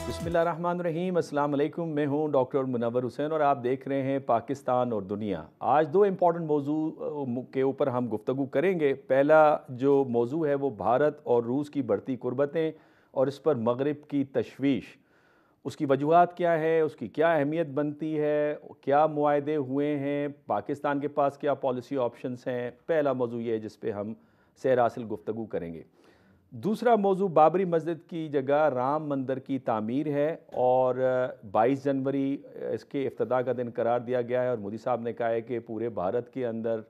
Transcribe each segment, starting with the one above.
बिस्मिल्लाहिर्रहमानिर्रहीम, अस्सलाम वालेकुम। मैं हूं डॉक्टर मुनव्वर हुसैन और आप देख रहे हैं पाकिस्तान और दुनिया। आज दो इम्पॉर्टेंट मौजू के ऊपर हम गुफ्तगू करेंगे। पहला जो मौजू है वो भारत और रूस की बढ़ती कुर्बतें और इस पर मगरिब की तशवीश, उसकी वजूहात क्या है, उसकी क्या अहमियत बनती है, क्या मुआहदे हुए हैं, पाकिस्तान के पास क्या पॉलिसी ऑप्शंस हैं। पहला मौजू ये है जिस पे हम सैर हासिल गुफ्तगू करेंगे। दूसरा मौजू बाबरी मस्जिद की जगह राम मंदिर की तामीर है और 22 जनवरी इसके इफ्तिताह का दिन करार दिया गया है और मोदी साहब ने कहा है कि पूरे भारत के अंदर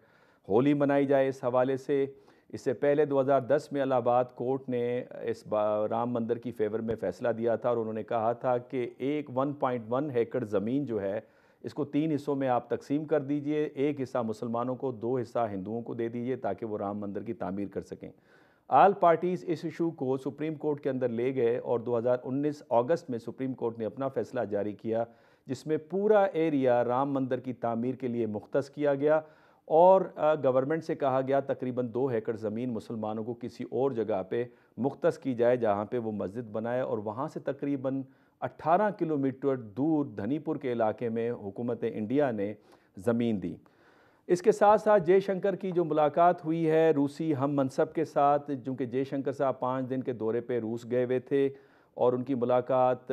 होली मनाई जाए। इस हवाले से इससे पहले 2010 में इलाहाबाद कोर्ट ने इस राम मंदिर की फेवर में फ़ैसला दिया था और उन्होंने कहा था कि एक 1.1 एकड़ ज़मीन जो है इसको 3 हिस्सों में आप तकसीम कर दीजिए, एक हिस्सा मुसलमानों को, 2 हिस्सा हिंदुओं को दे दीजिए ताकि वो राम मंदिर की तामीर कर सकें। आल पार्टीज़ इस इशू को सुप्रीम कोर्ट के अंदर ले गए और 2019 अगस्त में सुप्रीम कोर्ट ने अपना फ़ैसला जारी किया जिसमें पूरा एरिया राम मंदिर की तामीर के लिए मुख्तस किया गया और गवर्नमेंट से कहा गया तकरीबन 2 एकड़ ज़मीन मुसलमानों को किसी और जगह पे मुख्तस की जाए जहाँ पे वो मस्जिद बनाए और वहाँ से तकरीबन 18 किलोमीटर दूर धनीपुर के इलाके में हुकूमत इंडिया ने ज़मीन दी। इसके साथ साथ जयशंकर की जो मुलाकात हुई है रूसी हम मनसब के साथ, चूँकि जयशंकर साहब 5 दिन के दौरे पे रूस गए हुए थे और उनकी मुलाकात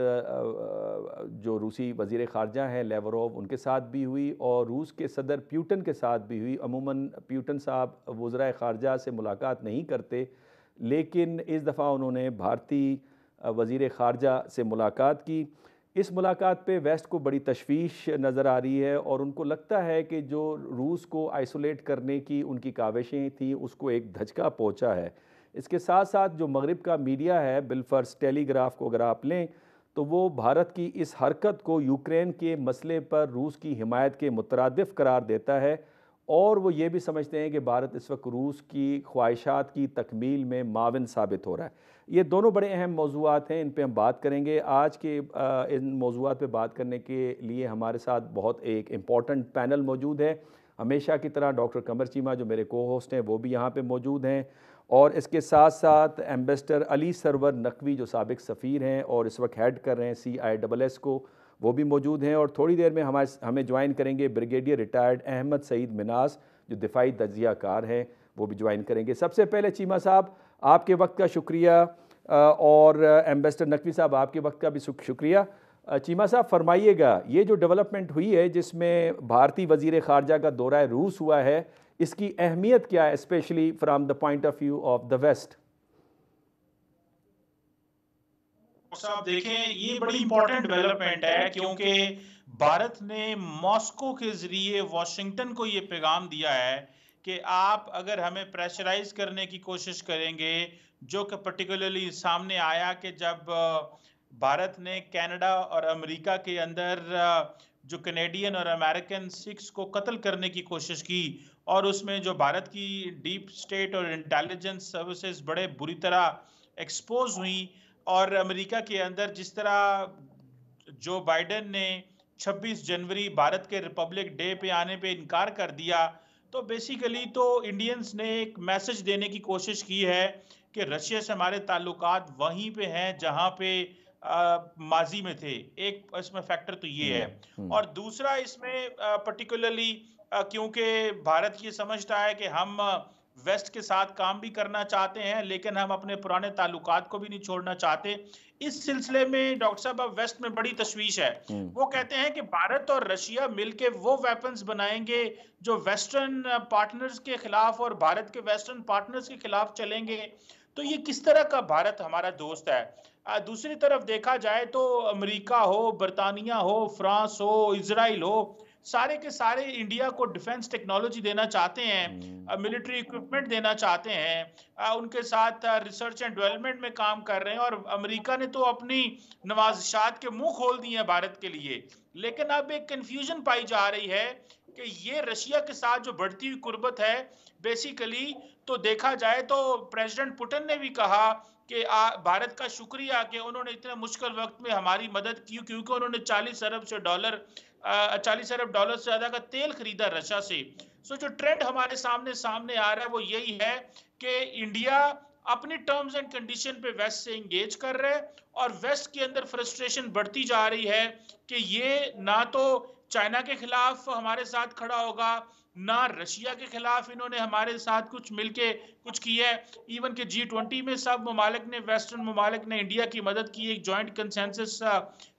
जो रूसी वज़ीर ख़ारजा हैं लेवरोव उनके साथ भी हुई और रूस के सदर प्यूटन के साथ भी हुई। अमूमन प्यूटन साहब वज़राए ख़ारजा से मुलाकात नहीं करते, लेकिन इस दफ़ा उन्होंने भारतीय वज़ीर ख़ारजा से मुलाकात की। इस मुलाकात पे वेस्ट को बड़ी तशवीश नज़र आ रही है और उनको लगता है कि जो रूस को आइसोलेट करने की उनकी काविशें थी उसको एक धचका पहुंचा है। इसके साथ साथ जो मगरिब का मीडिया है, बिलफर्स टेलीग्राफ को अगर आप लें तो वो भारत की इस हरकत को यूक्रेन के मसले पर रूस की हिमायत के मुतरादिफ करार देता है और वो ये भी समझते हैं कि भारत इस वक्त रूस की ख्वाहिशात की तकमील में माविन साबित हो रहा है। ये दोनों बड़े अहम मौज़ूआत हैं, इन पे हम बात करेंगे। आज के इन मौज़ूआत पे बात करने के लिए हमारे साथ बहुत एक इम्पॉर्टेंट पैनल मौजूद है। हमेशा की तरह डॉक्टर कमर चीमा जो मेरे को होस्ट हैं वो भी यहाँ पे मौजूद हैं और इसके साथ साथ एम्बेसडर अली सरवर नकवी जो साबिक सफ़ीर हैं और इस वक्त हेड कर रहे हैं CISS को, वो भी मौजूद हैं। और थोड़ी देर में हमें ज्वाइन करेंगे ब्रिगेडियर रिटायर्ड अहमद सईद मिनास जो दिफाई तजिया कार हैं, वो भी ज्वाइन करेंगे। सबसे पहले चीमा साहब आपके वक्त का शुक्रिया और एम्बेसडर नकवी साहब आपके वक्त का भी शुक्रिया। चीमा साहब फरमाइएगा, ये जो डेवलपमेंट हुई है जिसमें भारतीय वज़ीर ख़ारजा का दौरा रूस हुआ है, इसकी अहमियत क्या है specially from the point of view of the West? साहब देखें, ये बड़ी इंपॉर्टेंट डेवलपमेंट है क्योंकि भारत ने मॉस्को के जरिए वॉशिंगटन को ये पैगाम दिया है कि आप अगर हमें प्रेशराइज करने की कोशिश करेंगे, जो कि पर्टिकुलरली सामने आया कि जब भारत ने कनाडा और अमेरिका के अंदर जो कनेडियन और अमेरिकन सिख्स को कत्ल करने की कोशिश की और उसमें जो भारत की डीप स्टेट और इंटेलिजेंस सर्विसेज बड़े बुरी तरह एक्सपोज हुई और अमेरिका के अंदर जिस तरह जो बाइडेन ने 26 जनवरी भारत के रिपब्लिक डे पे आने पे इनकार कर दिया, तो बेसिकली तो इंडियंस ने एक मैसेज देने की कोशिश की है कि रशिया से हमारे ताल्लुकात वहीं पे हैं जहां पे माजी में थे। एक इसमें फैक्टर तो ये है और दूसरा इसमें पर्टिकुलरली क्योंकि भारत ये समझता है कि हम वेस्ट के साथ काम भी करना चाहते हैं लेकिन हम अपने पुराने ताल्लुकात को भी नहीं छोड़ना चाहते। इस सिलसिले में डॉक्टर साहब अब वेस्ट में बड़ी तशवीश है। वो कहते हैं कि भारत और रशिया मिलके वो वेपन्स बनाएंगे जो वेस्टर्न पार्टनर्स के खिलाफ और भारत के वेस्टर्न पार्टनर्स के खिलाफ चलेंगे। तो ये किस तरह का भारत हमारा दोस्त है? दूसरी तरफ देखा जाए तो अमेरिका हो, बर्तानिया हो, फ्रांस हो, इजराइल हो, सारे के सारे इंडिया को डिफेंस टेक्नोलॉजी देना चाहते हैं, मिलिट्री इक्विपमेंट देना चाहते हैं, उनके साथ रिसर्च एंड डेवलपमेंट में काम कर रहे हैं और अमेरिका ने तो अपनी नवाजिशात के मुंह खोल दिए हैं भारत के लिए। लेकिन अब एक कंफ्यूजन पाई जा रही है कि ये रशिया के साथ जो बढ़ती हुई कुर्बत है, बेसिकली तो देखा जाए तो प्रेसिडेंट पुतिन ने भी कहा कि भारत का शुक्रिया कि उन्होंने इतने मुश्किल वक्त में हमारी मदद की क्योंकि उन्होंने 40 अरब डॉलर से ज्यादा का तेल खरीदा रशिया से। सो जो ट्रेंड हमारे सामने सामने आ रहा है वो यही है कि इंडिया अपनी टर्म्स एंड कंडीशन पे वेस्ट से इंगेज कर रहे हैं, और वेस्ट के अंदर फ्रस्ट्रेशन बढ़ती जा रही है कि ये ना तो चाइना के खिलाफ हमारे साथ खड़ा होगा, ना रशिया के खिलाफ इन्होंने हमारे साथ कुछ मिलके कुछ किया है। इवन के G20 में सब ममालिक ने, वेस्टर्न ममालिक ने इंडिया की मदद की एक जॉइंट कंसेंसस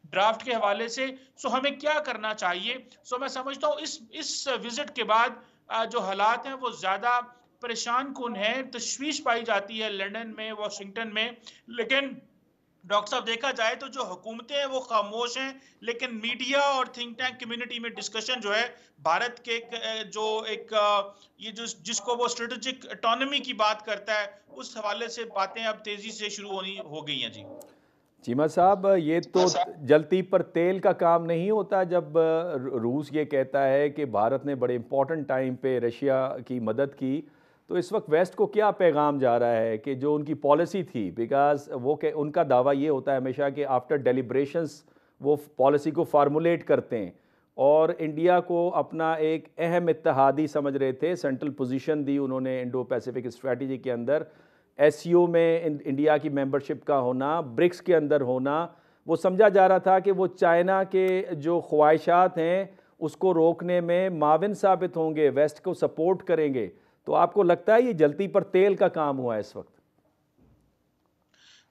ड्राफ्ट के हवाले से। सो हमें क्या करना चाहिए? सो मैं समझता हूँ इस विजिट के बाद जो हालात हैं वो ज्यादा परेशान कुन है, तशवीश पाई जाती है लंदन में, वॉशिंगटन में। लेकिन डॉक्टर साहब, देखा जाए तो जो हुकूमतें हैं वो खामोश हैं, लेकिन मीडिया और थिंक टैंक कम्युनिटी में डिस्कशन जो है भारत के जो एक ये जो जिसको वो स्ट्रेटेजिक ऑटोनॉमी की बात करता है, उस हवाले से बातें अब तेजी से शुरू होनी हो गई हैं जी। चीमा साहब, ये तो जलती पर तेल का काम नहीं होता जब रूस ये कहता है कि भारत ने बड़े इंपॉर्टेंट टाइम पे रशिया की मदद की, तो इस वक्त वेस्ट को क्या पैगाम जा रहा है कि जो उनकी पॉलिसी थी, बिकॉज वो उनका दावा ये होता है हमेशा कि आफ्टर डेलिब्रेशंस वो पॉलिसी को फार्मूलेट करते हैं, और इंडिया को अपना एक अहम इत्तेहादी समझ रहे थे, सेंट्रल पोजीशन दी उन्होंने इंडो पैसिफिक स्ट्रेटजी के अंदर। एससीओ में इंडिया की मेंबरशिप का होना, ब्रिक्स के अंदर होना, वो समझा जा रहा था कि वो चाइना के जो ख्वाहिशात हैं उसको रोकने में माविन साबित होंगे, वेस्ट को सपोर्ट करेंगे। तो आपको लगता है ये जलती पर तेल का काम हुआ है इस वक्त?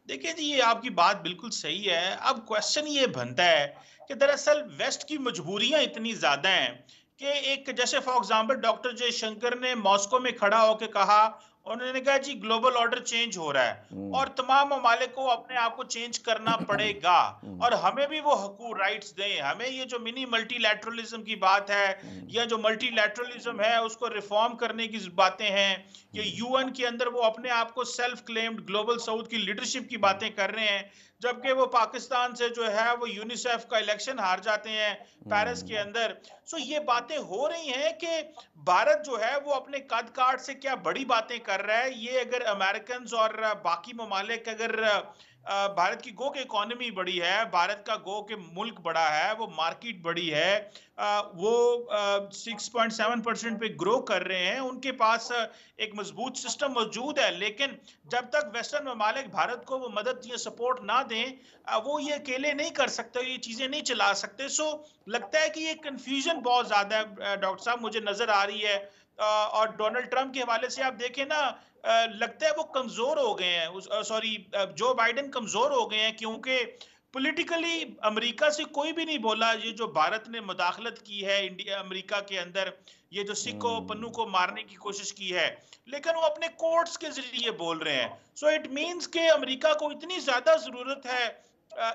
देखिए जी, ये आपकी बात बिल्कुल सही है। अब क्वेश्चन ये बनता है कि दरअसल वेस्ट की मजबूरियां इतनी ज्यादा हैं कि एक जैसे फॉर एग्जांपल डॉक्टर जयशंकर ने मॉस्को में खड़ा होकर कहा, उन्होंने कहा जी ग्लोबल ऑर्डर चेंज हो रहा है हम्म। और तमाम ममालिक को अपने आप को चेंज करना पड़ेगा, हम्म। और हमें भी वो हकूक राइट्स दें। हमें ये जो मिनी मल्टीलैटरलिज्म की बात है हम्म। या जो मल्टीलैटरलिज्म है उसको रिफॉर्म करने की बातें हैं, ये हम्म। यूएन के अंदर वो अपने आप को सेल्फ क्लेम्ड ग्लोबल साउथ की लीडरशिप की हम्म। बातें कर रहे हैं, जबकि वो पाकिस्तान से जो है वो यूनिसेफ का इलेक्शन हार जाते हैं पेरिस के हम्म। अंदर। सो ये बातें हो रही हैं कि भारत जो है वो अपने कद काठ से क्या बड़ी बातें कर रहा है। ये अगर अमेरिकन और बाकी ममालिक अगर भारत की गो की इकोनॉमी बड़ी है, भारत का गो के मुल्क बड़ा है, वो मार्केट बड़ी है, वो 6.7% पे ग्रो कर रहे हैं, उनके पास एक मजबूत सिस्टम मौजूद है। लेकिन जब तक वेस्टर्न ममालिक भारत को वो मदद या सपोर्ट ना दें, वो ये अकेले नहीं कर सकते, ये चीजें नहीं चला सकते। सो लगता है कि ये कंफ्यूजन बहुत ज्यादा है डॉक्टर साहब, मुझे नजर आ रही है। और डोनाल्ड ट्रंप के हवाले से आप देखें ना, लगता है वो कमजोर हो गए हैं, सॉरी जो बाइडेन कमजोर हो गए हैं, क्योंकि पॉलिटिकली अमेरिका से कोई भी नहीं बोला। ये जो भारत ने मुदाखलत की है इंडिया अमेरिका के अंदर, ये जो सिक्को पन्नू को मारने की कोशिश की है, लेकिन वो अपने कोर्ट्स के जरिए बोल रहे हैं। सो इट मींस कि अमेरिका को इतनी ज्यादा जरूरत है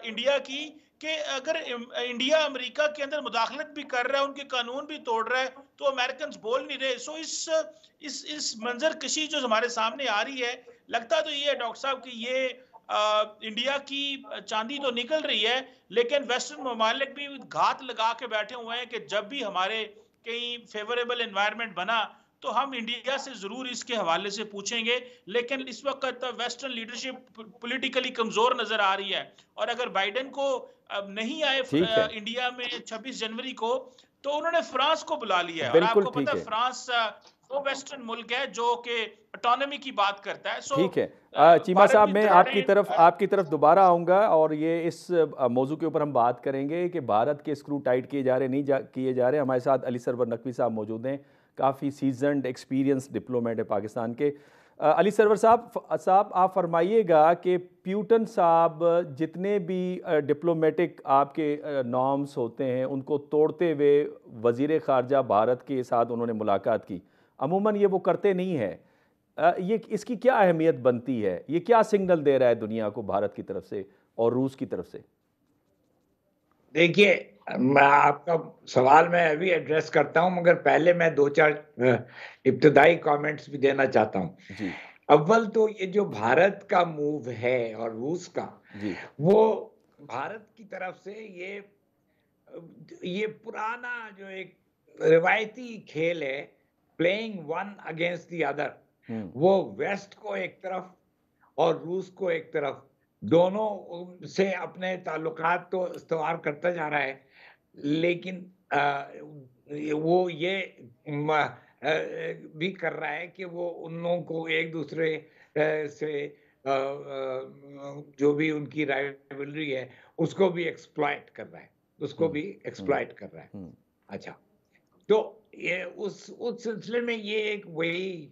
इंडिया की, कि अगर इंडिया अमेरिका के अंदर मुदाखलत भी कर रहा है, उनके कानून भी तोड़ रहा है, तो अमेरिकन बोल नहीं रहे। सो इस मंजर कशी जो हमारे सामने आ रही है, लगता तो ये है डॉक्टर साहब कि ये इंडिया की चांदी तो निकल रही है, लेकिन वेस्टर्न ममालिक भी घात लगा के बैठे हुए हैं कि जब भी हमारे कहीं फेवरेबल एनवायरनमेंट बना तो हम इंडिया से जरूर इसके हवाले से पूछेंगे। लेकिन इस वक्त वेस्टर्न लीडरशिप पॉलिटिकली कमजोर नजर आ रही है, और अगर बाइडेन को अब नहीं आए ठीक है, इंडिया में 26 जनवरी को, तो उन्होंने फ्रांस को बुला लिया है। और बिल्कुल आपको पता ठीक है है। फ्रांस वो वेस्टर्न मुल्क है जो कि ऑटोनॉमी की बात करता है। सो ठीक है। चीमा भारत साहब, भी मैं दरारें आपकी तरफ दोबारा आऊँगा, और ये इस मौजू के ऊपर हम बात करेंगे कि भारत के स्क्रू टाइट किए जा रहे नहीं किए जा रहे। हमारे साथ अली सरवर नकवी साहब मौजूद हैं, काफ़ी सीजनड एक्सपीरियंस डिप्लोमेट है पाकिस्तान के। अली सरवर साहब आप फरमाइएगा कि प्यूटन साहब जितने भी डिप्लोमेटिक आपके नॉर्म्स होते हैं उनको तोड़ते हुए वज़ीर ख़ारजा भारत के साथ उन्होंने मुलाकात की, अमूमन ये वो करते नहीं है। ये इसकी क्या अहमियत बनती है? ये क्या सिग्नल दे रहा है दुनिया को भारत की तरफ से और रूस की तरफ से? देखिए, मैं आपका सवाल मैं अभी एड्रेस करता हूं, मगर पहले मैं 2-4 इब्तिदाई कमेंट्स भी देना चाहता हूं। जी। अव्वल तो ये जो भारत का मूव है और रूस का, जी। वो भारत की तरफ से ये पुराना जो एक रिवायती खेल है, playing one against the other, hmm. वो वेस्ट को एक तरफ और रूस को एक तरफ, दोनों से अपने ताल्लुकात तो इस्तेमाल करता जा रहा है। लेकिन वो ये भी कर रहा है कि वो उन लोगों को एक दूसरे से जो भी उनकी राइवलरी है उसको भी एक्सप्लॉइट कर रहा है, उसको भी एक्सप्लॉइट कर रहा है। अच्छा, तो ये उस सिलसिले में ये एक वही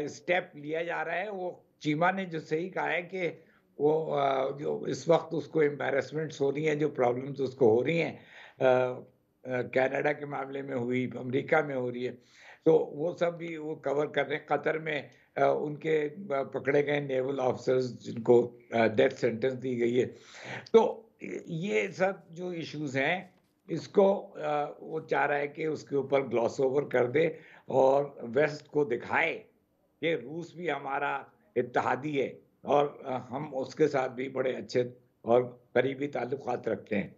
स्टेप लिया जा रहा है। वो चीमा ने जो सही कहा है कि वो जो इस वक्त उसको एम्बैरेसमेंट्स हो रही हैं, जो प्रॉब्लम्स उसको हो रही हैं, कनाडा के मामले में हुई, अमेरिका में हो रही है, तो वो सब भी वो कवर कर रहे हैं। कतर में उनके पकड़े गए नेवल ऑफिसर्स जिनको डेथ सेंटेंस दी गई है। तो ये सब जो इश्यूज हैं इसको वो चाह रहा है कि उसके ऊपर ग्लॉस ओवर कर दे और वेस्ट को दिखाए कि रूस भी हमारा इत्तेहादी है और हम उसके साथ भी बड़े अच्छे और करीबी ताल्लुकात रखते हैं।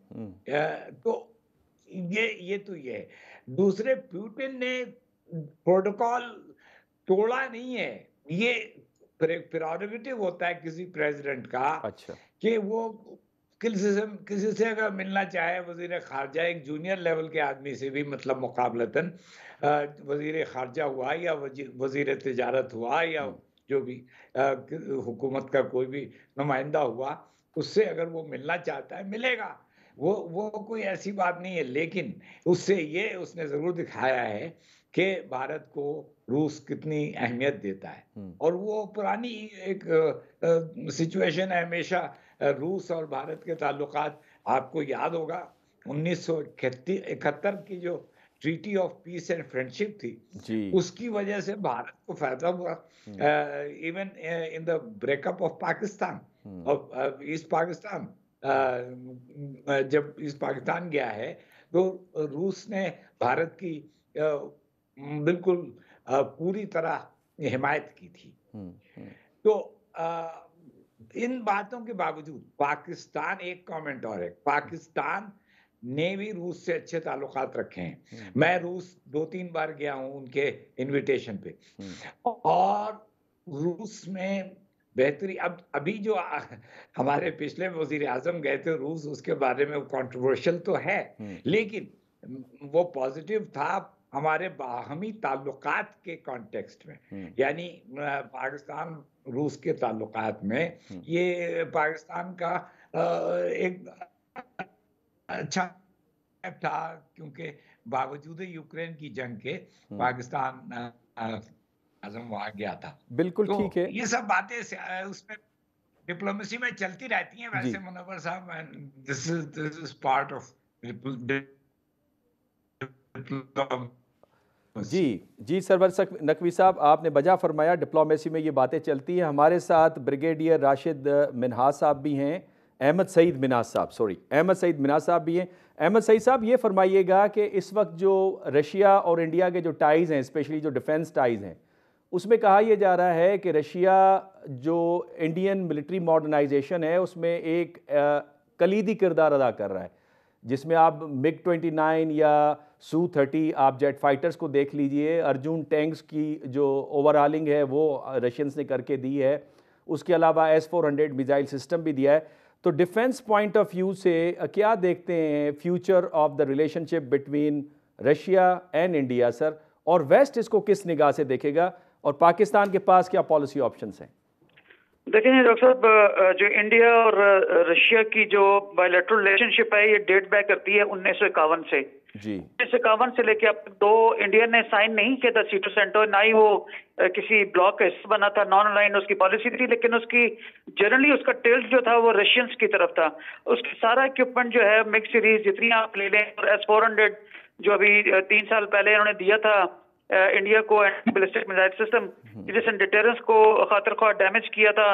तो ये तो ये है। दूसरे, पुतिन ने प्रोटोकॉल तोड़ा नहीं है। ये प्रेरोगेटिव होता है किसी प्रेसिडेंट का। अच्छा। कि वो किसी से अगर मिलना चाहे, वजीर खारजा, एक जूनियर लेवल के आदमी से भी, मतलब मुकाबलतन वजीर खारजा हुआ या वजीर तिजारत हुआ या जो भी हुकूमत का कोई भी नुमाइंदा हुआ, उससे अगर वो मिलना चाहता है मिलेगा। वो कोई ऐसी बात नहीं है। लेकिन उससे ये उसने जरूर दिखाया है कि भारत को रूस कितनी अहमियत देता है। और वो पुरानी एक सिचुएशन है हमेशा, रूस और भारत के ताल्लुकात। आपको याद होगा 1971 की जो treaty of peace and friendship थी, उसकी वजह से भारत को फायदा हुआ। Even in the breakup of Pakistan, of east Pakistan, जब ईस्ट पाकिस्तान गया है तो रूस ने भारत की बिल्कुल पूरी तरह हिमायत की थी। तो इन बातों के बावजूद पाकिस्तान, एक कमेंट और है, पाकिस्तान ने भी रूस से अच्छे ताल्लुकात रखे हैं। मैं रूस 2-3 बार गया हूं उनके इनविटेशन पे, और रूस में बेहतरी। अब अभी जो हमारे पिछले वजीर आजम गए थे रूस, उसके बारे में कंट्रोवर्शियल तो है, लेकिन वो पॉजिटिव था हमारे बाहमी ताल्लुकात के कॉन्टेक्स्ट में। यानी पाकिस्तान रूस के ताल्लुकात में ये पाकिस्तान का एक अच्छा था, क्योंकि बावजूद यूक्रेन की जंग के पाकिस्तान आजम वहां गया था। बिल्कुल तो ठीक है। ये सब बातें उसमें डिप्लोमेसी में चलती रहती हैं। वैसे Munawwar sahab, this is part of G Sarwar Naqvi sahab, आपने बजा फरमाया, डिप्लोमेसी में ये बातें चलती हैं। हमारे साथ ब्रिगेडियर राशिद मिन्हाज साहब भी हैं, अहमद सईद मिन्हाज साहब भी हैं। अहमद सईद साहब, ये फरमाइएगा कि इस वक्त जो रशिया और इंडिया के जो टाइज़ हैं, स्पेशली जो डिफेंस टाइज़ हैं, उसमें कहा यह जा रहा है कि रशिया जो इंडियन मिलिट्री मॉडर्नाइजेशन है उसमें एक कलीदी किरदार अदा कर रहा है, जिसमें आप MiG-29 या Su-30 आप जेट फाइटर्स को देख लीजिए, अर्जुन टैंक्स की जो ओवरहालिंग है वो रशियंस ने करके दी है, उसके अलावा S-400 मिसाइल सिस्टम भी दिया है। तो डिफेंस पॉइंट ऑफ व्यू से क्या देखते हैं future of the relationship between Russia and India sir, और वेस्ट इसको किस निगाह से देखेगा, और पाकिस्तान के पास क्या पॉलिसी ऑप्शंस हैं? देखें डॉक्टर साहब, जो इंडिया और रशिया की जो बायलैटरल रिलेशनशिप है ये डेट बैक करती है 1951 से। जी 1951 से लेके अब तक दो इंडिया ने साइन नहीं किया था सीटो सेंटो, ना ही वो किसी ब्लॉक का हिस्सा बना था, नॉन अलाइन उसकी पॉलिसी थी, लेकिन उसकी जनरली उसका टिल्ट जो था वो रशियंस की तरफ था। उसका सारा इक्विपमेंट जो है मिग सीरीज जितनी आप ले लें, और S-400 जो अभी 3 साल पहले इन्होंने दिया था इंडिया को, एंटी बैलिस्टिक मिसाइल सिस्टम, जिसने डिटेरेंस को खातिर ख्वाह डैमेज किया था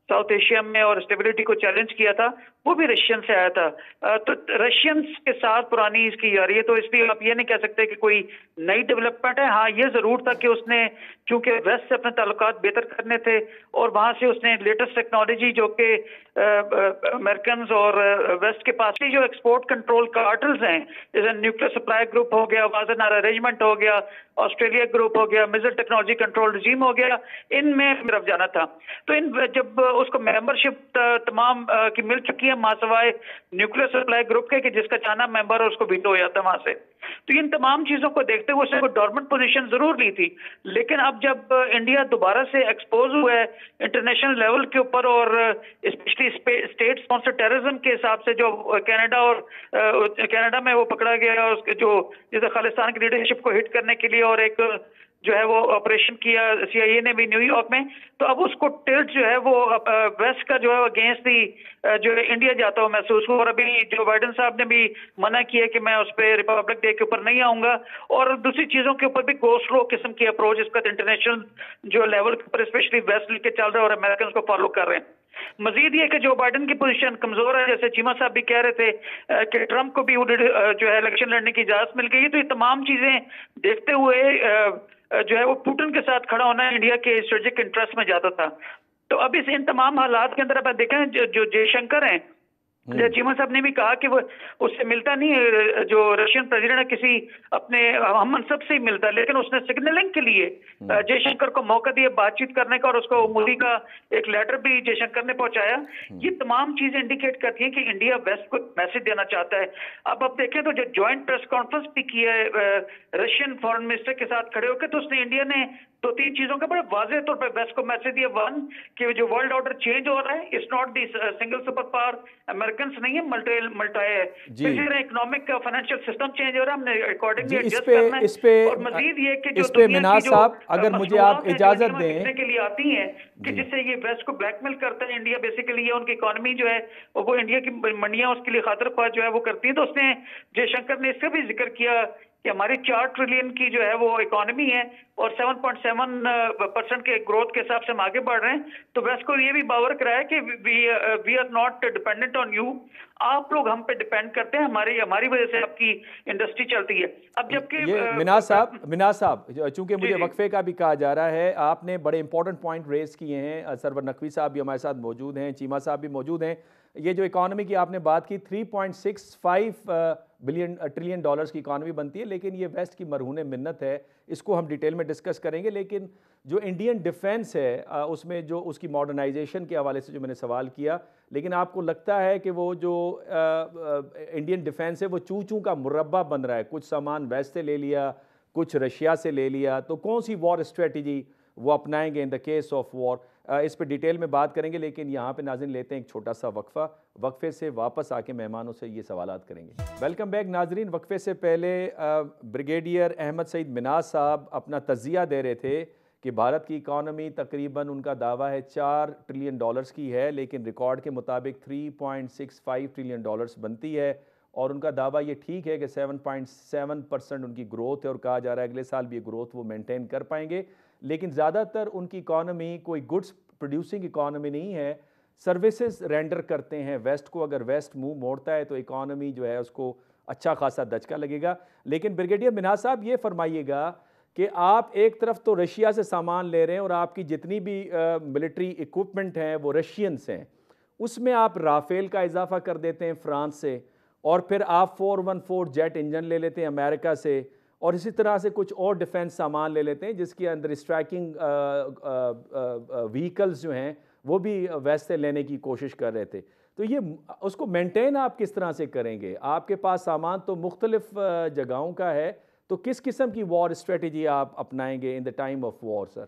साउथ एशिया में और स्टेबिलिटी को चैलेंज किया था, वो भी रशियन से आया था। तो रशियंस के साथ पुरानी इसकी यारी है, तो इसलिए आप ये नहीं कह सकते कि कोई नई डेवलपमेंट है। हाँ, ये जरूर था कि उसने क्योंकि वेस्ट से अपने ताल्लुकात बेहतर करने थे और वहां से उसने लेटेस्ट टेक्नोलॉजी जो कि अमेरिकन और वेस्ट के पास जो एक्सपोर्ट कंट्रोल कार्टल्स हैं, जैसे न्यूक्लियर सप्लाई ग्रुप हो गया, वाजनार अरेंजमेंट हो गया, ऑस्ट्रेलिया ग्रुप हो गया, मिसाइल टेक्नोलॉजी कंट्रोल रिजीम हो गया, इनमें तरफ जाना था। तो इन जब उसको मेंबरशिप तमाम की मिल चुकी है, मां सवाए न्यूक्लियर सप्लाई ग्रुप के, कि जिसका चाइना मेंबर है उसको वीटो हो जाता वहां से। तो इन तमाम चीजों को देखते हुए उसने डोरमेंट पोजीशन जरूर ली थी, लेकिन अब जब इंडिया दोबारा से एक्सपोज हुआ है इंटरनेशनल लेवल के ऊपर और स्पेशली स्टेट स्पॉन्सर टेररिज्म के हिसाब से जो कनाडा में वो पकड़ा गया, उसके जो जैसे खालिस्तान की लीडरशिप को हिट करने के लिए और एक जो है वो ऑपरेशन किया CIA ने भी न्यूयॉर्क में, तो अब उसको टिल्ट जो है वो वेस्ट का जो है अगेंस्ट दी जो है इंडिया जाता हुआ महसूस हुआ। और अभी जो बाइडेन साहब ने भी मना किया कि मैं उस पर रिपब्लिक डे के ऊपर नहीं आऊंगा, और दूसरी चीजों के ऊपर भी गो स्लो किस्म की अप्रोच इसका इंटरनेशनल जो लेवल के ऊपर स्पेशली वेस्ट लेके चल रहा है और अमेरिकन को फॉलो कर रहे हैं। मजीद ये कि जो बाइडेन की पोजीशन कमजोर है, जैसे चीमा साहब भी कह रहे थे कि ट्रंप को भी जो है इलेक्शन लड़ने की इजाजत मिल गई, तो ये तमाम चीजें देखते हुए जो है वो पुतिन के साथ खड़ा होना इंडिया के स्ट्रेटेजिक इंटरेस्ट में जाता था। तो अब इन तमाम हालात के अंदर आप देखें जो जयशंकर हैं, चीमा साहब ने भी कहा कि वो उससे मिलता नहीं है, जो रशियन प्रेसिडेंट है किसी अपने हम मनसब से ही मिलता है, लेकिन उसने सिग्नलिंग के लिए जयशंकर को मौका दिया बातचीत करने का और उसको मोदी का एक लेटर भी जयशंकर ने पहुंचाया। ये तमाम चीजें इंडिकेट करती हैं कि इंडिया वेस्ट को मैसेज देना चाहता है। अब देखें तो जो ज्वाइंट प्रेस कॉन्फ्रेंस भी की है रशियन फॉरेन मिनिस्टर के साथ खड़े होकर, तो उसने इंडिया ने दो तीन चीजों का बड़े वाज़ेह तौर पर वेस्ट को मैसेज दिया। वन, कि जो वर्ल्ड ऑर्डर चेंज हो रहा है, it's not the single super power, American नहीं है, मल्टी है, इकोनॉमिक फाइनेंशियल सिस्टम चेंज हो रहा है, हमने अकॉर्डिंगली एडजस्ट करना है। और मजीद ये कि जो दुनिया की जो अगर मुझे आप इजाजत दें के लिए आती हैं कि जिससे ये वेस्ट को ब्लैकमेल करता है इंडिया, बेसिकली ये उनकी इकोनॉमी जो है वो इंडिया की मंडियां उसके लिए खातिर ख्वाह जो है वो करती है। तो उसने जयशंकर ने इसका भी जिक्र किया कि हमारी 4 ट्रिलियन की जो है वो इकोनॉमी है और 7.7% के ग्रोथ के हिसाब से हम आगे बढ़ रहे हैं। तो वेस्ट को ये भी बावर कराया कि we are not dependent on you, आप लोग हम पे डिपेंड करते हैं, हमारी वजह से आपकी इंडस्ट्री चलती है। अब जबकि मिनाज साहब चूंकि मुझे वक्फे का भी कहा जा रहा है, आपने बड़े इंपॉर्टेंट पॉइंट रेज किए हैं, सरवर नकवी साहब भी हमारे साथ मौजूद हैं, चीमा साहब भी मौजूद हैं। ये जो इकॉनमी की आपने बात की 3.65 ट्रिलियन डॉलर्स की इकॉनमी बनती है, लेकिन ये वेस्ट की मरहून मिन्नत है, इसको हम डिटेल में डिस्कस करेंगे। लेकिन जो इंडियन डिफेंस है उसमें जो उसकी मॉडर्नाइजेशन के हवाले से जो मैंने सवाल किया, लेकिन आपको लगता है कि वो जो इंडियन डिफेंस है वो चू चू का मुरब्बा बन रहा है, कुछ सामान वेस्ट से ले लिया, कुछ रशिया से ले लिया, तो कौन सी वॉर स्ट्रेटजी वो अपनाएंगे in the case of war? इस पर डिटेल में बात करेंगे, लेकिन यहाँ पे नाज़रीन लेते हैं एक छोटा सा वक्फा, वक्फे से वापस आके मेहमानों से ये सवालात करेंगे। वेलकम बैक नाजरीन। वक्फे से पहले ब्रिगेडियर अहमद सईद मिनाज साहब अपना तज़िया दे रहे थे कि भारत की इकानमी तकरीबन उनका दावा है 4 ट्रिलियन डॉलर्स की है, लेकिन रिकॉर्ड के मुताबिक 3.65 ट्रिलियन डॉलर्स बनती है, और उनका दावा ये ठीक है कि 7.7% उनकी ग्रोथ है, और कहा जा रहा है अगले साल भी ये ग्रोथ वो मेंटेन कर पाएंगे। लेकिन ज़्यादातर उनकी इकॉनमी कोई गुड्स प्रोड्यूसिंग इकॉनमी नहीं है, सर्विसेज रेंडर करते हैं वेस्ट को। अगर वेस्ट मुंह मोड़ता है तो इकॉनमी जो है उसको अच्छा खासा दचका लगेगा। लेकिन ब्रिगेडियर मिनाज साहब ये फरमाइएगा कि आप एक तरफ तो रशिया से सामान ले रहे हैं और आपकी जितनी भी मिलिट्री इक्विपमेंट हैं वो रशियंस हैं, उसमें आप राफेल का इजाफा कर देते हैं फ्रांस से, और फिर आप 414 जेट इंजन ले लेते हैं अमेरिका से, और इसी तरह से कुछ और डिफेंस सामान ले लेते हैं जिसके अंदर स्ट्राइकिंग व्हीकल्स जो हैं वो भी वेस्ट से लेने की कोशिश कर रहे थे। तो ये उसको मेंटेन आप किस तरह से करेंगे? आपके पास सामान तो मुख्तलिफ जगहों का है, तो किस किस्म की वॉर स्ट्रेटजी आप अपनाएंगे in the time of war sir?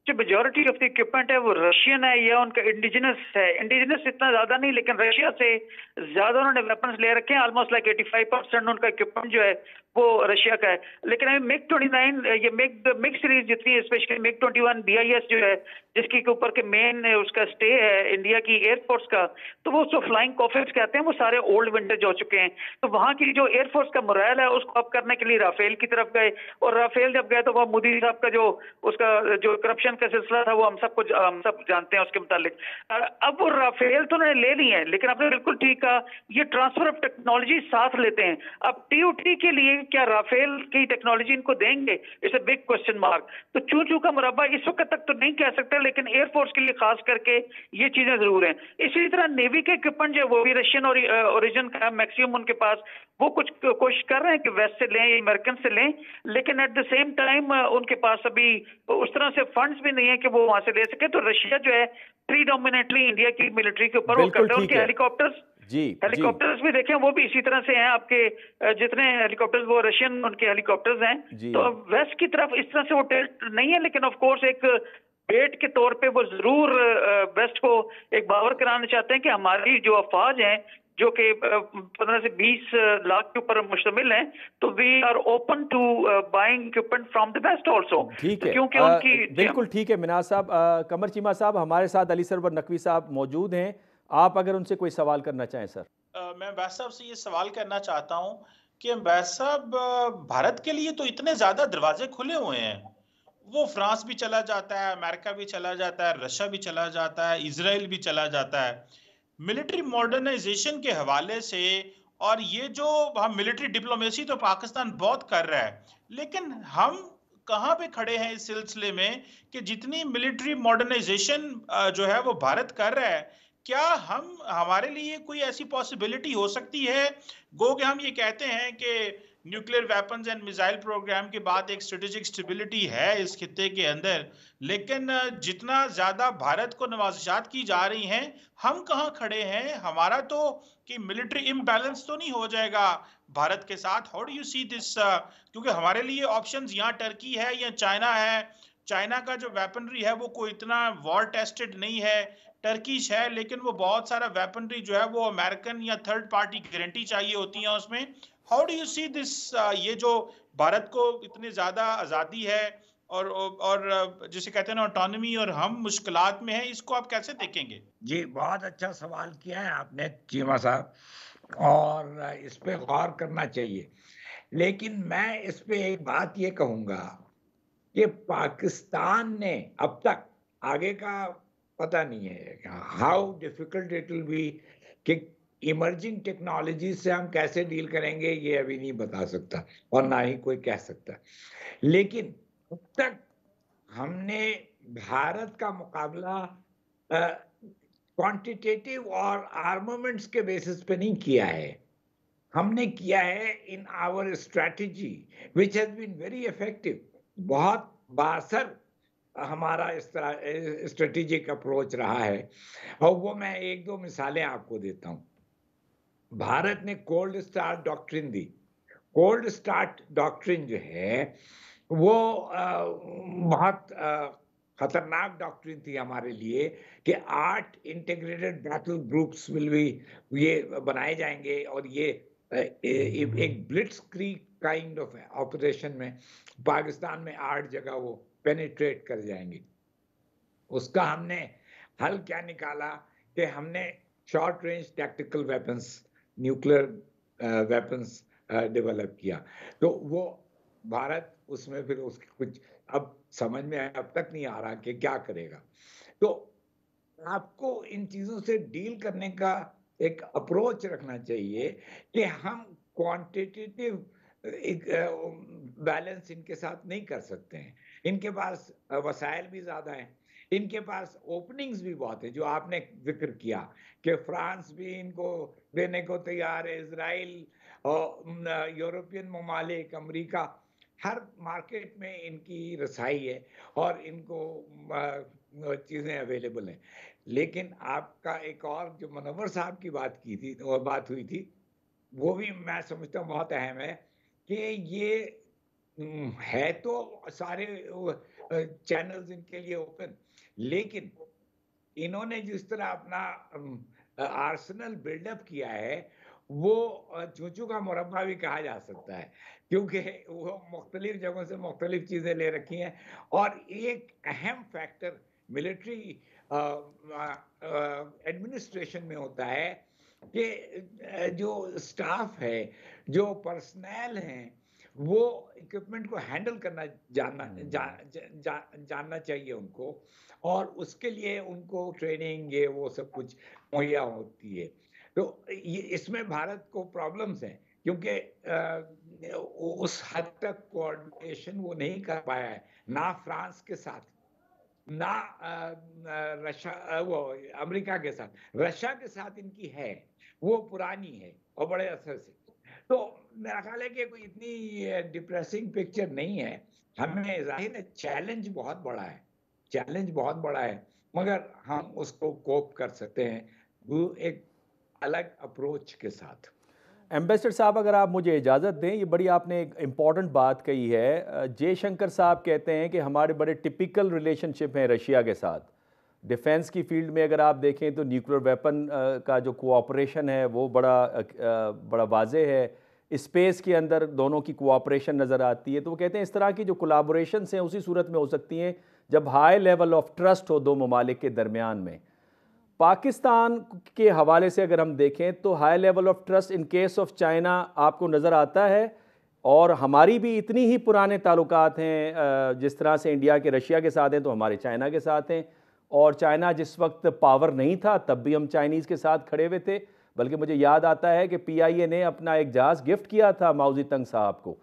जो मेजॉरिटी ऑफ द इक्विपमेंट है वो रशियन है या उनका इंडिजिनस है। इंडिजिनस इतना ज्यादा नहीं, लेकिन रशिया से ज्यादा उन्होंने वेपन्स ले रखे हैं। ऑलमोस्ट लाइक 85% उनका इक्विपमेंट जो है वो रशिया का है। लेकिन अभी मिग 29 ये मिग सीरीज जितनी, स्पेशली मिग 21 BIS जो है जिसके ऊपर के मेन उसका स्टे है इंडिया की एयरफोर्स का, तो वो उसको फ्लाइंग कॉफिन्स कहते हैं, वो सारे ओल्ड विंटेज हो चुके हैं। तो वहाँ की जो एयरफोर्स का मोरल है उसको अप करने के लिए राफेल की तरफ गए, और राफेल जब गए तो वह मोदी साहब का जो उसका जो करप्शन का सिलसिला था वो हम सब जानते हैं उसके मुतालिक। अब वो राफेल तो उन्होंने ले ली है, लेकिन आपने बिल्कुल ठीक कहा, ये ट्रांसफर ऑफ टेक्नोलॉजी साथ लेते हैं। अब TOT के लिए क्या राफेल की टेक्नोलॉजी इनको देंगे? It's a big question mark. तो चू चू का मुरब्बा इस वक्त तक तो नहीं कह सकते, लेकिन एयरफोर्स के लिए खास करके ये चीजें जरूर हैं। इसी तरह नेवी के इक्विपमेंट जो वो भी रशियन और ओरिजिन का मैक्सिमम उनके पास, वो कुछ कोशिश कर रहे हैं कि वेस्ट से लें, अमेरिकन से लें, लेकिन एट द सेम टाइम उनके पास अभी उस तरह से फंड्स भी नहीं है कि वो वहां से ले सके। तो रशिया जो है प्रीडोमिनेटली इंडिया की मिलिट्री के ऊपर वो करता है। उनके हेलीकॉप्टर्स जी। हेलीकॉप्टर्स भी देखें वो भी इसी तरह से हैं आपके, जितने हेलीकॉप्टर्स वो रशियन उनके हेलीकॉप्टर्स हैं। तो वेस्ट की तरफ इस तरह से वो टिल्ट नहीं है, लेकिन ऑफ कोर्स एक बेट के तौर पे वो जरूर वेस्ट को एक बावर कराना चाहते हैं कि हमारी जो अफवाज हैं जो कि 15 से 20 लाख के ऊपर मुश्तमिल हैं, तो we are open to buying equipment from the west also. ठीक है, क्योंकि उनकी बिल्कुल ठीक है। मिनाज साहब, कमर चीमा साहब हमारे साथ अली सरवर नकवी साहब मौजूद हैं, आप अगर उनसे कोई सवाल करना चाहें सर। मैं अम्बैस साहब से ये सवाल करना चाहता हूँ कि अम्बैस साहब, भारत के लिए तो इतने ज्यादा दरवाजे खुले हुए हैं, वो फ्रांस भी चला जाता है, अमेरिका भी चला जाता है, रशिया भी चला जाता है, इजराइल भी चला जाता है मिलिट्री मॉडर्नाइजेशन के हवाले से। और ये जो हम मिलिट्री डिप्लोमेसी तो पाकिस्तान बहुत कर रहा है, लेकिन हम कहाँ पे खड़े हैं इस सिलसिले में कि जितनी मिलिट्री मॉडर्नाइजेशन जो है वो भारत कर रहा है, क्या हम हमारे लिए कोई ऐसी पॉसिबिलिटी हो सकती है? गो कि हम ये कहते हैं कि nuclear weapons and missile program के बाद एक स्ट्रेटेजिक स्टेबिलिटी है इस खित्ते के अंदर, लेकिन जितना ज्यादा भारत को नवाजिशात की जा रही हैं, हम कहाँ खड़े हैं? हमारा तो कि मिलिट्री इम्बैलेंस तो नहीं हो जाएगा भारत के साथ? How do you see this? क्योंकि हमारे लिए ऑप्शंस यहाँ टर्की है या चाइना है। चाइना का जो वेपनरी है वो कोई इतना वॉर टेस्टेड नहीं है, टर्किश है, लेकिन वो बहुत सारा वेपनरी जो है वो अमेरिकन या थर्ड पार्टी गारंटी चाहिए होती है उसमें। How do you see this? ये जो भारत को इतनी ज्यादा आजादी है और जिसे कहते हैं ना ऑटोनॉमी, और हम मुश्किलात में हैं, इसको आप कैसे देखेंगे? जी, बहुत अच्छा सवाल किया है आपने चीमा साहब, और इस पे गौर करना चाहिए। लेकिन मैं इस पे एक बात ये कहूंगा कि पाकिस्तान ने अब तक, आगे का पता नहीं है how difficult it will be, कि इमर्जिंग टेक्नोलॉजी से हम कैसे डील करेंगे ये अभी नहीं बता सकता और ना ही कोई कह सकता। लेकिन अब तक हमने भारत का मुकाबला क्वांटिटेटिव और आर्मामेंट्स के बेसिस पे नहीं किया है, हमने किया है in our strategy which has been very effective. बहुत बासर हमारा स्ट्रेटेजिक अप्रोच रहा है, और वो मैं एक दो मिसालें आपको देता हूं। भारत ने कोल्ड स्टार्ट डॉक्ट्रिन दी। कोल्ड स्टार्ट डॉक्ट्रिन जो है वो बहुत खतरनाक डॉक्ट्रिन थी हमारे लिए, कि 8 integrated battle groups will be ये बनाए जाएंगे, और ये एक ब्लिट्सक्रीग काइंड ऑफ ऑपरेशन में पाकिस्तान में 8 जगह वो पेनिट्रेट कर जाएंगे। उसका हमने हल क्या निकाला कि हमने short range tactical weapons, nuclear weapons develop किया। तो वो भारत उसमें फिर उसके कुछ अब समझ में अब तक नहीं आ रहा कि क्या करेगा। तो आपको इन चीजों से डील करने का एक अप्रोच रखना चाहिए कि हम क्वांटिटेटिव एक बैलेंस इनके साथ नहीं कर सकते हैं। इनके पास वसाइल भी ज्यादा हैं, इनके पास ओपनिंग्स भी बहुत है, जो आपने जिक्र किया कि फ्रांस भी इनको देने को तैयार है, इजराइल और यूरोपियन ममालिक, अमेरिका, हर मार्केट में इनकी रसाई है और इनको चीजें अवेलेबल हैं। लेकिन आपका एक और जो मुनव्वर साहब की बात की थी और बात हुई थी, वो भी मैं समझता हूँ बहुत अहम है, कि ये है तो सारे चैनल्स इनके लिए ओपन, लेकिन इन्होंने जिस तरह अपना आर्सेनल बिल्डअप किया है, वो चूचू का मुरब्बा भी कहा जा सकता है, क्योंकि वो मुख्तलिफ जगहों से मुख्तलिफ चीजें ले रखी हैं। और एक अहम फैक्टर मिलिट्री एडमिनिस्ट्रेशन में होता है कि जो स्टाफ है, जो पर्सनल हैं, वो इक्विपमेंट को हैंडल करना जानना चाहिए उनको, और उसके लिए उनको ट्रेनिंग ये वो सब कुछ मुहैया होती है। तो ये इसमें भारत को प्रॉब्लम्स हैं, क्योंकि उस हद तक कोऑर्डिनेशन वो नहीं कर पाया है, ना फ्रांस के साथ, ना रशिया वो अमेरिका के साथ। रशिया के साथ इनकी है, वो पुरानी है और बड़े असर से। तो मेरा ख्याल है कि कोई इतनी डिप्रेसिंग पिक्चर नहीं है। हमें जाहिर है चैलेंज बहुत बड़ा है, चैलेंज बहुत बड़ा है, मगर हम उसको कोप कर सकते हैं। वो एक अलग अप्रोच के साथ। एम्बेसडर साहब, अगर आप मुझे इजाज़त दें, ये बड़ी आपने एक इम्पॉर्टेंट बात कही है। जयशंकर साहब कहते हैं कि हमारे बड़े टिपिकल रिलेशनशिप हैं रशिया के साथ। डिफेंस की फील्ड में अगर आप देखें तो न्यूक्लियर वेपन का जो कोऑपरेशन है वो बड़ा वाज़े है। स्पेस के अंदर दोनों की कोऑपरेशन नज़र आती है। तो वो कहते हैं इस तरह की जो कोलाबोरेशन हैं उसी सूरत में हो सकती हैं जब हाई लेवल ऑफ ट्रस्ट हो दो ममालिक के दरमियान में। पाकिस्तान के हवाले से अगर हम देखें तो high level of trust in case of China आपको नज़र आता है, और हमारी भी इतनी ही पुराने ताल्लुकात हैं जिस तरह से इंडिया के रशिया के साथ हैं तो हमारे चाइना के साथ हैं। और चाइना जिस वक्त पावर नहीं था तब भी हम चाइनीज़ के साथ खड़े हुए थे, बल्कि मुझे याद आता है कि PIA ने अपना एक जहाज़ गिफ्ट किया था माओ ज़ेडुंग साहब को।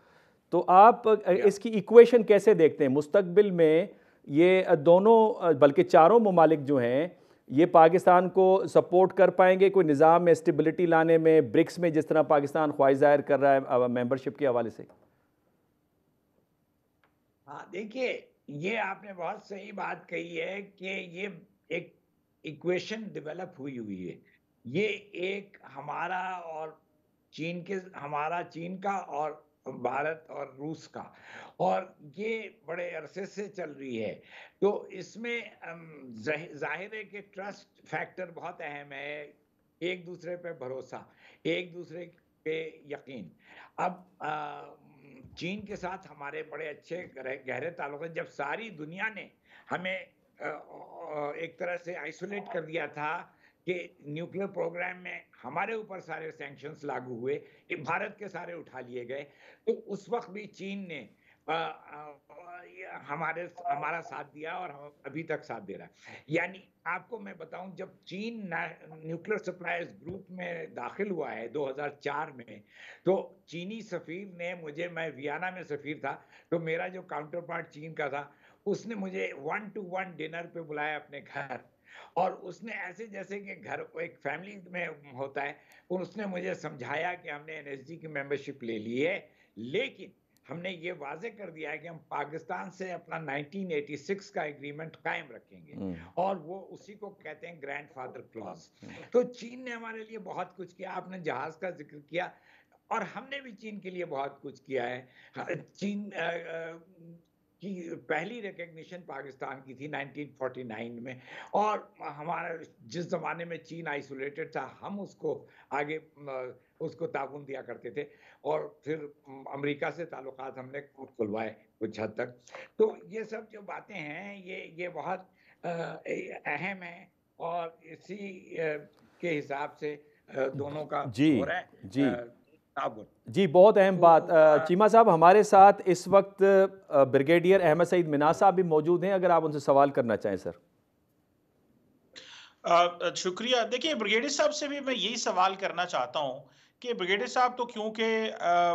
तो आप इसकी इक्वेशन कैसे देखते हैं मुस्तकबिल में? ये दोनों बल्कि चारों ममालिक जो हैं ये पाकिस्तान को सपोर्ट कर पाएंगे कोई निज़ाम में स्टेबिलिटी लाने में, ब्रिक्स में जिस तरह पाकिस्तान ख्वाहिश जाहिर कर रहा है मेंबरशिप के हवाले से? हाँ, देखिए, ये आपने बहुत सही बात कही है कि ये एक इक्वेशन डेवलप हुई है। ये एक हमारा चीन का और भारत और रूस का, और ये बड़े अरसे से चल रही है। तो इसमें जाहिर है कि ट्रस्ट फैक्टर बहुत अहम है, एक दूसरे पे भरोसा, एक दूसरे पे यकीन। अब चीन के साथ हमारे बड़े अच्छे गहरे ताल्लुक हैं। जब सारी दुनिया ने हमें एक तरह से आइसोलेट कर दिया था कि न्यूक्लियर प्रोग्राम में हमारे ऊपर सारे सैंक्शंस लागू हुए, भारत के सारे उठा लिए गए, तो उस वक्त भी चीन ने हमारा साथ दिया और हम अभी तक साथ दे रहा है। यानी आपको मैं बताऊं, जब चीन न्यूक्लियर सप्लायर्स ग्रुप में दाखिल हुआ है 2004 में, तो चीनी सफीर ने मैं वियना में सफीर था, तो मेरा जो काउंटर पार्ट चीन का था उसने मुझे 1-to-1 डिनर पे बुलाया अपने घर, और उसने ऐसे जैसे कि घर एक फैमिली में होता है, उसने मुझे समझाया कि हमने NSG की मेंबरशिप ले ली है, लेकिन हमने ये वाजे कर दिया है कि हम पाकिस्तान से अपना 1986 का एग्रीमेंट कायम रखेंगे, और वो उसी को कहते हैं ग्रैंडफादर क्लॉज। तो चीन ने हमारे लिए बहुत कुछ किया। आपने जहाज का जिक्र किया, और हमने भी चीन के लिए बहुत कुछ किया है। चीन की पहली रिकग्निशन पाकिस्तान की थी 1949 में, और हमारा जिस जमाने में चीन आइसोलेटेड था हम उसको आगे उसको ताउन दिया करते थे, और फिर अमेरिका से ताल्लुकात हमने खुलवाए कुछ हद तक। तो ये सब जो बातें हैं ये बहुत अहम है, और इसी के हिसाब से दोनों का हो रहा है जी जी, बहुत अहम बात। चीमा साहब, हमारे साथ इस वक्त ब्रिगेडियर अहमद सईद मिनाज साहब भी मौजूद हैं, अगर आप उनसे सवाल करना चाहें सर। शुक्रिया। देखिए, ब्रिगेडियर साहब से भी मैं यही सवाल करना चाहता हूं कि ब्रिगेडियर साहब तो क्योंकि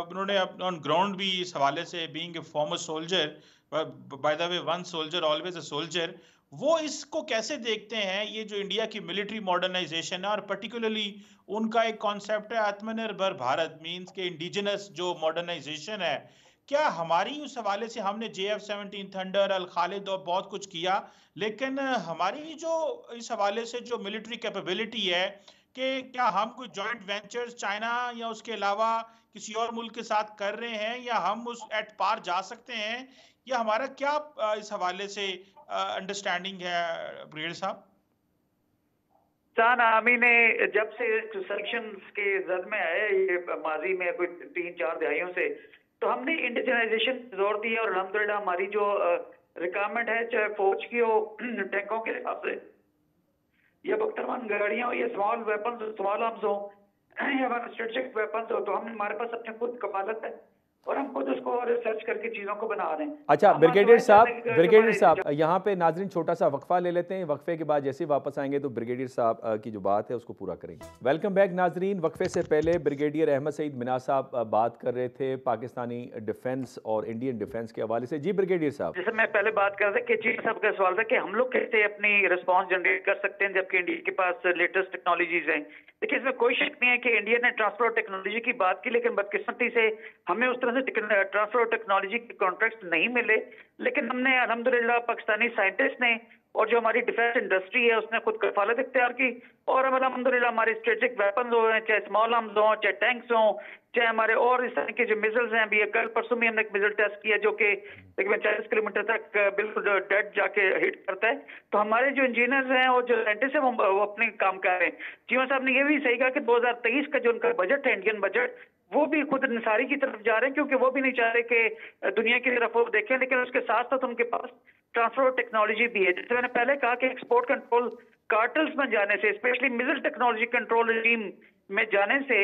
उन्होंने ऑन ग्राउंड भी इस हवाले से being a farmer soldier, by the way one soldier always a soldier, वो इसको कैसे देखते हैं ये जो इंडिया की मिलिट्री मॉडर्नाइजेशन है, और पर्टिकुलरली उनका एक कॉन्सेप्ट है आत्मनिर्भर भारत, मींस के इंडिजिनस जो मॉडर्नाइजेशन है, क्या हमारी उस हवाले से हमने JF-17 थंडर, अल खालिद और बहुत कुछ किया, लेकिन हमारी जो इस हवाले से जो मिलिट्री कैपेबिलिटी है कि क्या हम कोई जॉइंट वेंचर्स चाइना या उसके अलावा किसी और मुल्क के साथ कर रहे हैं, या हम उस एट पार जा सकते हैं, या हमारा क्या इस हवाले से अंडरस्टैंडिंग है ब्रिगेडियर साहब? चान आर्मी ने जब से सैंक्शंस के जद में आए, ये माजी में कोई 3-4 दहाइयों से, तो हमने इंडिजनाइजेशन जोर दिया, और अल्हम्दुलिल्लाह हमारी जो रिक्वायरमेंट है, चाहे फौज की हो, टैंकों के हिसाब से, या बख्तरमान गाड़ियां हो, या स्मॉल वेपन्स, स्मॉल आर्म्स हो, या स्ट्रेटेजिक वेपन्स हो, तो हमारे पास अपने खुद कमालत है, और हम खुद उसको रिसर्च करके चीज़ों को बना रहे हैं। अच्छा ब्रिगेडियर साहब, यहाँ पे नाजरीन छोटा सा वक्फा ले लेते हैं, वक्फे के बाद जैसे ही वापस आएंगे तो ब्रिगेडियर साहब की जो बात है उसको पूरा करेंगे। वेलकम बैक नाजरीन। वक्फे से पहले ब्रिगेडियर अहमद सईद मिनाज साहब बात कर रहे थे पाकिस्तानी डिफेंस और इंडियन डिफेंस के हवाले से। जी ब्रिगेडियर साहब। जैसे मैं पहले बात कर रहा था कि चीफ साहब का सवाल था कि हम लोग कैसे अपनी रिस्पॉन्स जनरेट कर सकते हैं जबकि इंडिया के पास लेटेस्ट टेक्नोलॉजीज हैं। देखिए, इसमें कोई शक नहीं है कि इंडिया ने ट्रांसफर टेक्नोलॉजी की बात की, लेकिन बदकिस्मती से हमें उस तरह से ट्रांसफर टेक्नोलॉजी के कॉन्ट्रैक्ट नहीं मिले। लेकिन हमने अल्हम्दुलिल्लाह पाकिस्तानी साइंटिस्ट ने और जो हमारी डिफेंस इंडस्ट्री है उसने खुद कफालत इख्तियार की, और अब अल्हम्दुलिल्लाह हमारे स्ट्रेटेजिक वेपन्स हो, चाहे स्मॉल आर्म्स हो, चाहे टैंक्स हो, चाहे हमारे और इस तरह के जो मिसाइल्स हैं। अभी कल परसों में हमने एक मिसाइल टेस्ट किया जो कि तकरीबन 40 किलोमीटर तक बिल्कुल डेड जाके हिट करता है। तो हमारे जो इंजीनियर्स हैं और जो साइंटिस्ट हैं वो अपने काम कर रहे हैं। चीमा साहब ने ये भी सही कहा कि 2023 का जो उनका बजट है, इंडियन बजट, वो भी खुद निसारी की तरफ जा रहे हैं, क्योंकि वो भी नहीं चाह रहे कि दुनिया की तरफ वो देखें, लेकिन उसके साथ साथ उनके पास ट्रांसफर टेक्नोलॉजी भी है। जैसे मैंने पहले कहा कि एक्सपोर्ट कंट्रोल कार्टल्स में जाने से, specially missile technology control team में जाने से,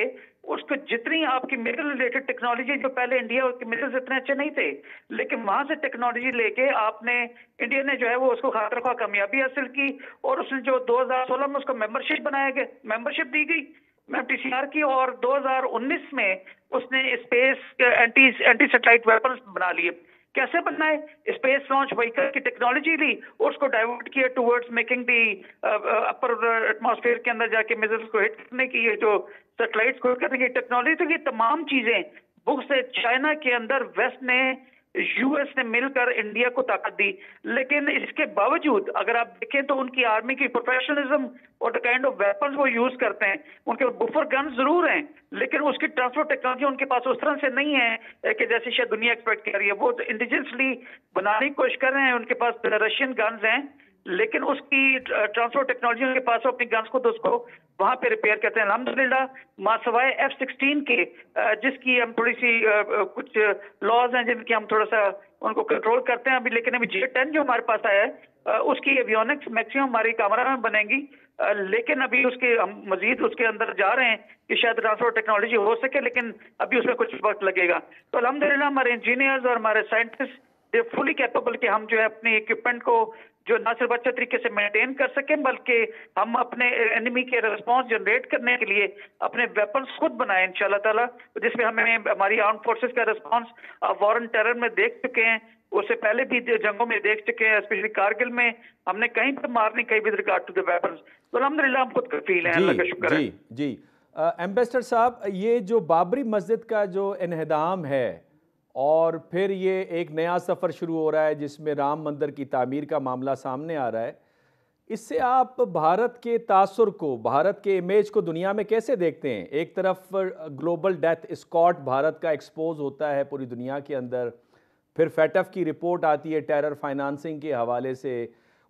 उसको जितनी आपकी मिसाइल रिलेटेड टेक्नोलॉजी, जो पहले इंडिया के मिसाइल्स इतने अच्छे नहीं थे, लेकिन वहां से टेक्नोलॉजी लेके आपने इंडिया ने जो है वो उसको खातिर खा कामयाबी हासिल की, और उसने जो 2016 में उसको मेंबरशिप बनाया गया, मेंबरशिप दी गई MTCR की, और 2019 में उसने स्पेस एंटी सैटेलाइट वेपन्स बना लिए। कैसे बनाए? स्पेस लॉन्च व्हीकल की टेक्नोलॉजी ली, उसको डाइवर्ट किया towards making the upper atmosphere के अंदर जाके मिसाइल्स को हिट करने की, ये जो सैटेलाइट्स को हिट करने की टेक्नोलॉजी। तो ये तमाम चीजें बुक से चाइना के अंदर वेस्ट ने, यूएस ने मिलकर इंडिया को ताकत दी। लेकिन इसके बावजूद अगर आप देखें तो उनकी आर्मी की प्रोफेशनलिज्म और द काइंड ऑफ वेपन्स वो यूज करते हैं, उनके बुफर गन जरूर हैं, लेकिन उसकी ट्रांसपोर्ट टेक्नोलॉजी उनके पास उस तरह से नहीं है कि जैसे शायद दुनिया एक्सपेक्ट कर रही है। वो इंडिजिनसली बनाने की कोशिश कर रहे हैं, उनके पास रशियन गन्स हैं, लेकिन उसकी ट्रांसपोर्ट टेक्नोलॉजी उनके पास, अपनी गन्स को तो उसको वहां पे रिपेयर करते हैं। अल्हम्दुलिल्लाह मासवाए F-16 के, जिसकी हम थोड़ी सी कुछ लॉज हैं जिनकी हम थोड़ा सा उनको कंट्रोल करते हैं अभी, लेकिन अभी J-10 जो हमारे पास आया है उसकी एवियोनिक्स मैक्सिमम हमारी कैमरा में बनेंगी, लेकिन अभी उसके हम मजीद उसके अंदर जा रहे हैं कि शायद ट्रांसपोर्ट टेक्नोलॉजी हो सके, लेकिन अभी उसमें कुछ वक्त लगेगा। तो अल्हम्दुलिल्लाह हमारे इंजीनियर्स और हमारे साइंटिस्ट दे फुली कैपेबल कि हम जो है अपने इक्विपमेंट को जो ना सिर्फ अच्छे तरीके से मेंटेन कर सकें, बल्कि हम अपने एनिमी के रिस्पांस जनरेट करने के लिए अपने वेपन्स खुद बनाएं इंशाल्लाह ताला, जिसमें हमें हमारी आर्म फोर्सेस का रिस्पांस वॉर एंड टेरर में देख चुके हैं, उससे पहले भी जंगों में देख चुके हैं, स्पेशली कारगिल में हमने कहीं पर मार नहीं कहीं with regard to the weapons. तो अल्हम्दुलिल्लाह हम खुद कफील हैं, अल्लाह का शुक्र है। जी एम्बेसडर साहब, ये जो बाबरी मस्जिद का जो इन्हदाम है और फिर ये एक नया सफ़र शुरू हो रहा है जिसमें राम मंदिर की तामीर का मामला सामने आ रहा है, इससे आप भारत के तासुर को, भारत के इमेज को दुनिया में कैसे देखते हैं? एक तरफ ग्लोबल डेथ स्क्वाड भारत का एक्सपोज होता है पूरी दुनिया के अंदर, फिर FATF की रिपोर्ट आती है टेरर फाइनेंसिंग के हवाले से,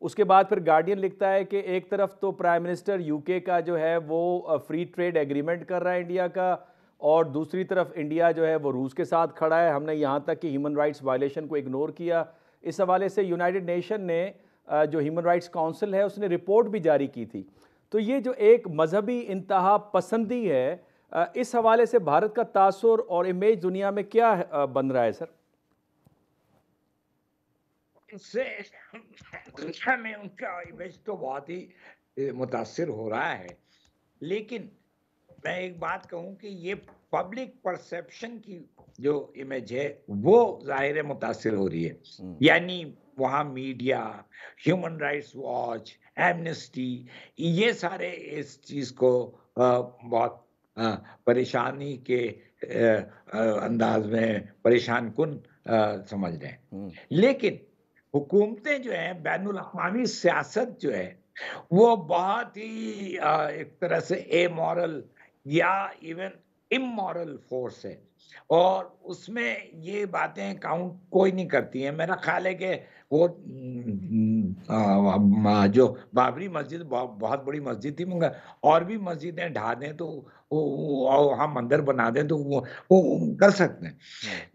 उसके बाद फिर गार्डियन लिखता है कि एक तरफ तो प्राइम मिनिस्टर UK का जो है वो फ्री ट्रेड एग्रीमेंट कर रहा है इंडिया का, और दूसरी तरफ इंडिया जो है वो रूस के साथ खड़ा है, हमने यहाँ तक कि ह्यूमन राइट्स वायलेशन को इग्नोर किया। इस हवाले से यूनाइटेड नेशन ने जो ह्यूमन राइट्स काउंसिल है उसने रिपोर्ट भी जारी की थी। तो ये जो एक मजहबी इंतहा पसंदी है, इस हवाले से भारत का तासुर और इमेज दुनिया में क्या बन रहा है सर? इससे दुनिया में उनका इमेज तो बहुत ही मुतासिर हो रहा है, लेकिन मैं एक बात कहूं कि ये पब्लिक परसेप्शन की जो इमेज है वो जाहिर मुतासिर हो रही है। यानी वहाँ media, human rights watch, amnesty, ये सारे इस चीज को बहुत परेशानी के अंदाज में परेशान कुन समझ रहे हैं। लेकिन हुकूमतें जो है, बैनुल अक़वामी सियासत जो है वो बहुत ही एक तरह से एमोरल या इवन इमोरल फोर्स है, और उसमें ये बातें काउंट कोई नहीं करती हैं। मेरा ख्याल है कि वो जो बाबरी मस्जिद बहुत बड़ी मस्जिद थी, मगर और भी मस्जिदें ढा दें तो हम मंदिर बना दें तो वो कर सकते हैं,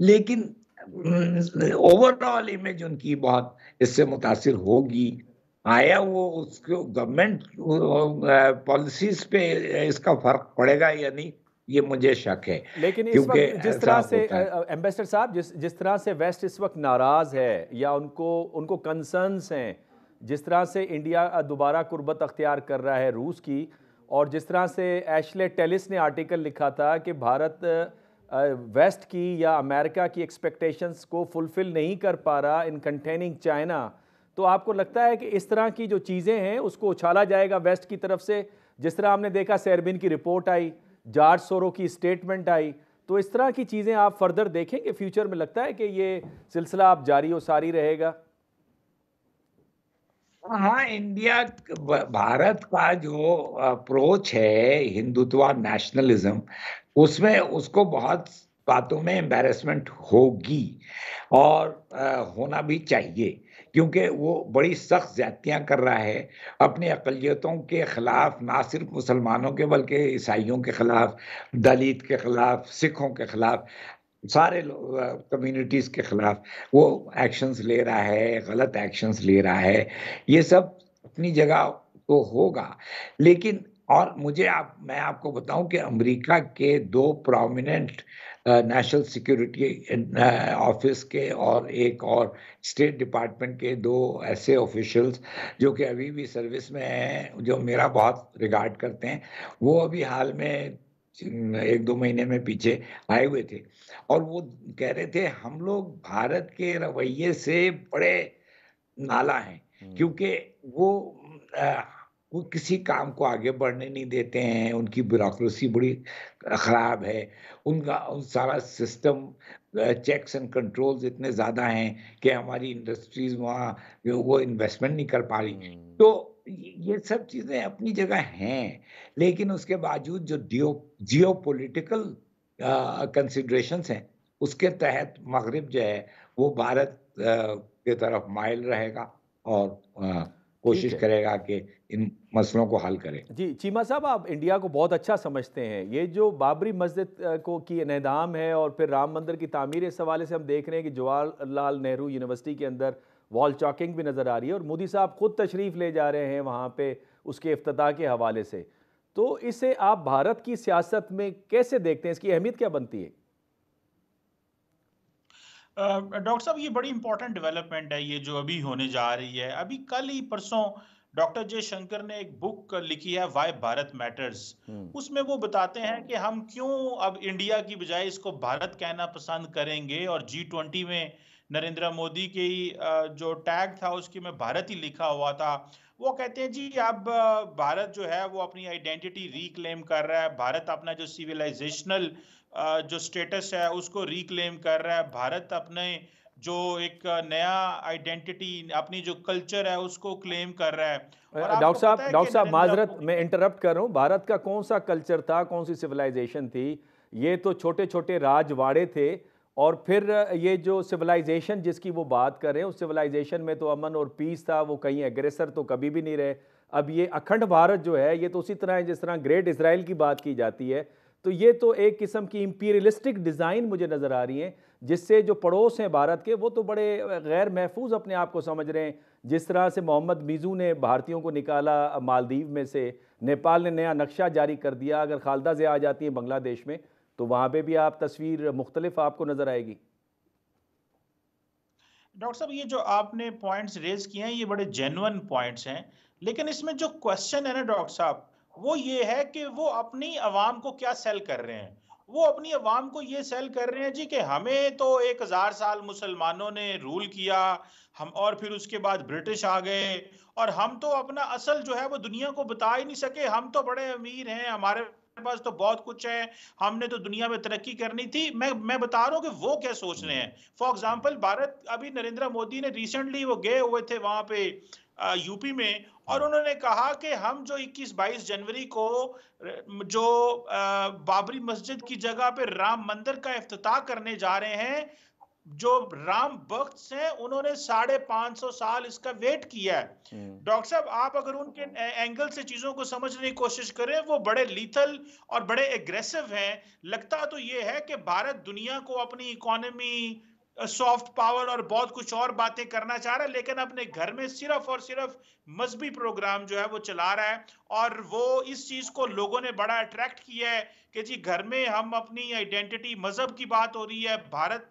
लेकिन ओवरऑल इमेज उनकी बहुत इससे मुतासिर होगी। आया वो उसको गवर्नमेंट पॉलिसीज पे इसका फर्क पड़ेगा या नहीं, ये मुझे शक है। लेकिन इस वक्त जिस तरह से एम्बेसडर साहब, जिस तरह से वेस्ट इस वक्त नाराज है या उनको कंसर्न्स हैं, जिस तरह से इंडिया दोबारा कुर्बत अख्तियार कर रहा है रूस की, और जिस तरह से एशले टेलिस ने आर्टिकल लिखा था कि भारत वेस्ट की या अमेरिका की एक्सपेक्टेशंस को फुलफिल नहीं कर पा रहा इन कंटेनिंग चाइना, तो आपको लगता है कि इस तरह की जो चीज़ें हैं उसको उछाला जाएगा वेस्ट की तरफ से? जिस तरह हमने देखा सेरबिन की रिपोर्ट आई, जॉर्ज सोरो की स्टेटमेंट आई, तो इस तरह की चीज़ें आप फर्दर देखेंगे फ्यूचर में? लगता है कि ये सिलसिला आप जारी और सारी रहेगा? हाँ, भारत का जो अप्रोच है हिंदुत्व नेशनलिज्म, उसमें उसको बहुत बातों में एम्बैरेसमेंट होगी और होना भी चाहिए, क्योंकि वो बड़ी सख्त ज्यादतियां कर रहा है अपनी अकलियतों के खिलाफ, ना सिर्फ मुसलमानों के बल्कि ईसाइयों के खिलाफ, दलित के खिलाफ, सिखों के खिलाफ, सारे कम्युनिटीज के खिलाफ वो एक्शंस ले रहा है, गलत एक्शंस ले रहा है। ये सब अपनी जगह तो होगा, लेकिन और मैं आपको बताऊं कि अमेरिका के दो प्रोमिनेंट नेशनल सिक्योरिटी ऑफिस के और एक और स्टेट डिपार्टमेंट के दो ऐसे ऑफिशियल्स जो कि अभी भी सर्विस में हैं, जो मेरा बहुत रिगार्ड करते हैं, वो अभी हाल में 1-2 महीने में पीछे आए हुए थे और वो कह रहे थे हम लोग भारत के रवैये से बड़े नाला हैं, क्योंकि वो अ, वो किसी काम को आगे बढ़ने नहीं देते हैं, उनकी ब्यूरोक्रेसी बड़ी खराब है, उनका सारा सिस्टम, चेक्स एंड कंट्रोल्स इतने ज्यादा हैं कि हमारी इंडस्ट्रीज वहाँ वो इन्वेस्टमेंट नहीं कर पा रही। तो ये सब चीजें अपनी जगह हैं, लेकिन उसके बावजूद जो जियो पॉलिटिकल कंसिडरेशंस हैं, उसके तहत मगरिब जो है वो भारत के तरफ माइल रहेगा और ठीक कोशिश है करेगा कि इन मसलों को हल करे। जी। चीमा साहब, आप इंडिया को बहुत अच्छा समझते हैं। ये जो बाबरी मस्जिद को की इनेदाम है और फिर राम मंदिर की तामीर, इस हवाले से हम देख रहे हैं कि जवाहरलाल नेहरू यूनिवर्सिटी के अंदर वॉल चॉकिंग भी नज़र आ रही है और मोदी साहब खुद तशरीफ़ ले जा रहे हैं वहाँ पे उसके इफ्तिताह के हवाले से। तो इसे आप भारत की सियासत में कैसे देखते हैं, इसकी अहमियत क्या बनती है? डॉक्टर साहब, ये बड़ी इंपॉर्टेंट डेवलपमेंट है ये जो अभी होने जा रही है। अभी कल ही परसों डॉक्टर जयशंकर ने एक बुक लिखी है, वाई भारत मैटर्स। उसमें वो बताते हैं कि हम क्यों अब इंडिया की बजाय इसको भारत कहना पसंद करेंगे, और G20 में नरेंद्र मोदी की जो टैग था उसकी में भारत ही लिखा हुआ था। वो कहते हैं जी अब भारत जो है वो अपनी आइडेंटिटी रिक्लेम कर रहा है, भारत अपना जो सिविलाइजेशनल जो स्टेटस है उसको रिक्लेम कर रहा है, भारत अपने जो एक नया आइडेंटिटी, अपनी जो कल्चर है उसको क्लेम कर रहा है। और आपको पता है कि डॉक्टर साहब, नरेंद्र माजरत मोदी मैं ने इंटरप्ट कर रहा हूँ। भारत का कौन सा कल्चर था, कौन सी सिविलाइजेशन थी? ये तो छोटे छोटे राजवाड़े थे, और फिर ये जो सिविलाइजेशन जिसकी वो बात कर रहे हैं, उस सिविलाइजेशन में तो अमन और पीस था, वो कहीं एग्रेसर तो कभी भी नहीं रहे। अब ये अखंड भारत जो है ये तो उसी तरह है जिस तरह ग्रेट इसराइल की बात की जाती है। तो ये तो एक किस्म की इंपीरियलिस्टिक डिज़ाइन मुझे नज़र आ रही है, जिससे जो पड़ोस हैं भारत के वो तो बड़े गैर महफूज अपने आप को समझ रहे हैं। जिस तरह से मोहम्मद मीज़ू ने भारतीयों को निकाला मालदीव में से, नेपाल ने नया नक्शा जारी कर दिया, अगर खालदा ज़िया आ जाती है बांग्लादेश में तो वहाँ पे भी आप तस्वीर मुख्तलिफ आपको नज़र आएगी। डॉक्टर साहब, ये जो आपने पॉइंट्स रेज किए हैं ये बड़े जेन्युइन पॉइंट्स हैं, लेकिन इसमें जो क्वेश्चन है ना डॉक्टर साहब, वो ये है कि वो अपनी आवाम को क्या सेल कर रहे हैं। वो अपनी आवाम को ये सेल कर रहे हैं जी कि हमें तो 1000 साल मुसलमानों ने रूल किया, हम और फिर उसके बाद ब्रिटिश आ गए, और हम तो अपना असल जो है वो दुनिया को बता ही नहीं सके। हम तो बड़े अमीर हैं, हमारे पास तो बहुत कुछ है, हमने तो दुनिया में तरक्की करनी थी। मैं बता रहा हूँ कि वो क्या सोच रहे हैं। फॉर एग्जाम्पल, भारत अभी नरेंद्र मोदी ने रिसेंटली वो गए हुए थे वहां पे यूपी में, और उन्होंने कहा कि हम जो 21-22 जनवरी को जो बाबरी मस्जिद की जगह पे राम मंदिर का इफ्तिताह करने जा रहे हैं, जो राम भक्त हैं उन्होंने 550 साल इसका वेट किया है। डॉक्टर साहब, आप अगर उनके एंगल से चीजों को समझने की कोशिश करें, वो बड़े लीथल और बड़े एग्रेसिव हैं। लगता तो ये है कि भारत दुनिया को अपनी इकोनॉमी, सॉफ्ट पावर और बहुत कुछ और बातें करना चाह रहा है, लेकिन अपने घर में सिर्फ और सिर्फ मजहबी प्रोग्राम जो है वो चला रहा है। और वो इस चीज को लोगों ने बड़ा अट्रैक्ट किया है कि जी घर में हम अपनी आइडेंटिटी, मजहब की बात हो रही है, भारत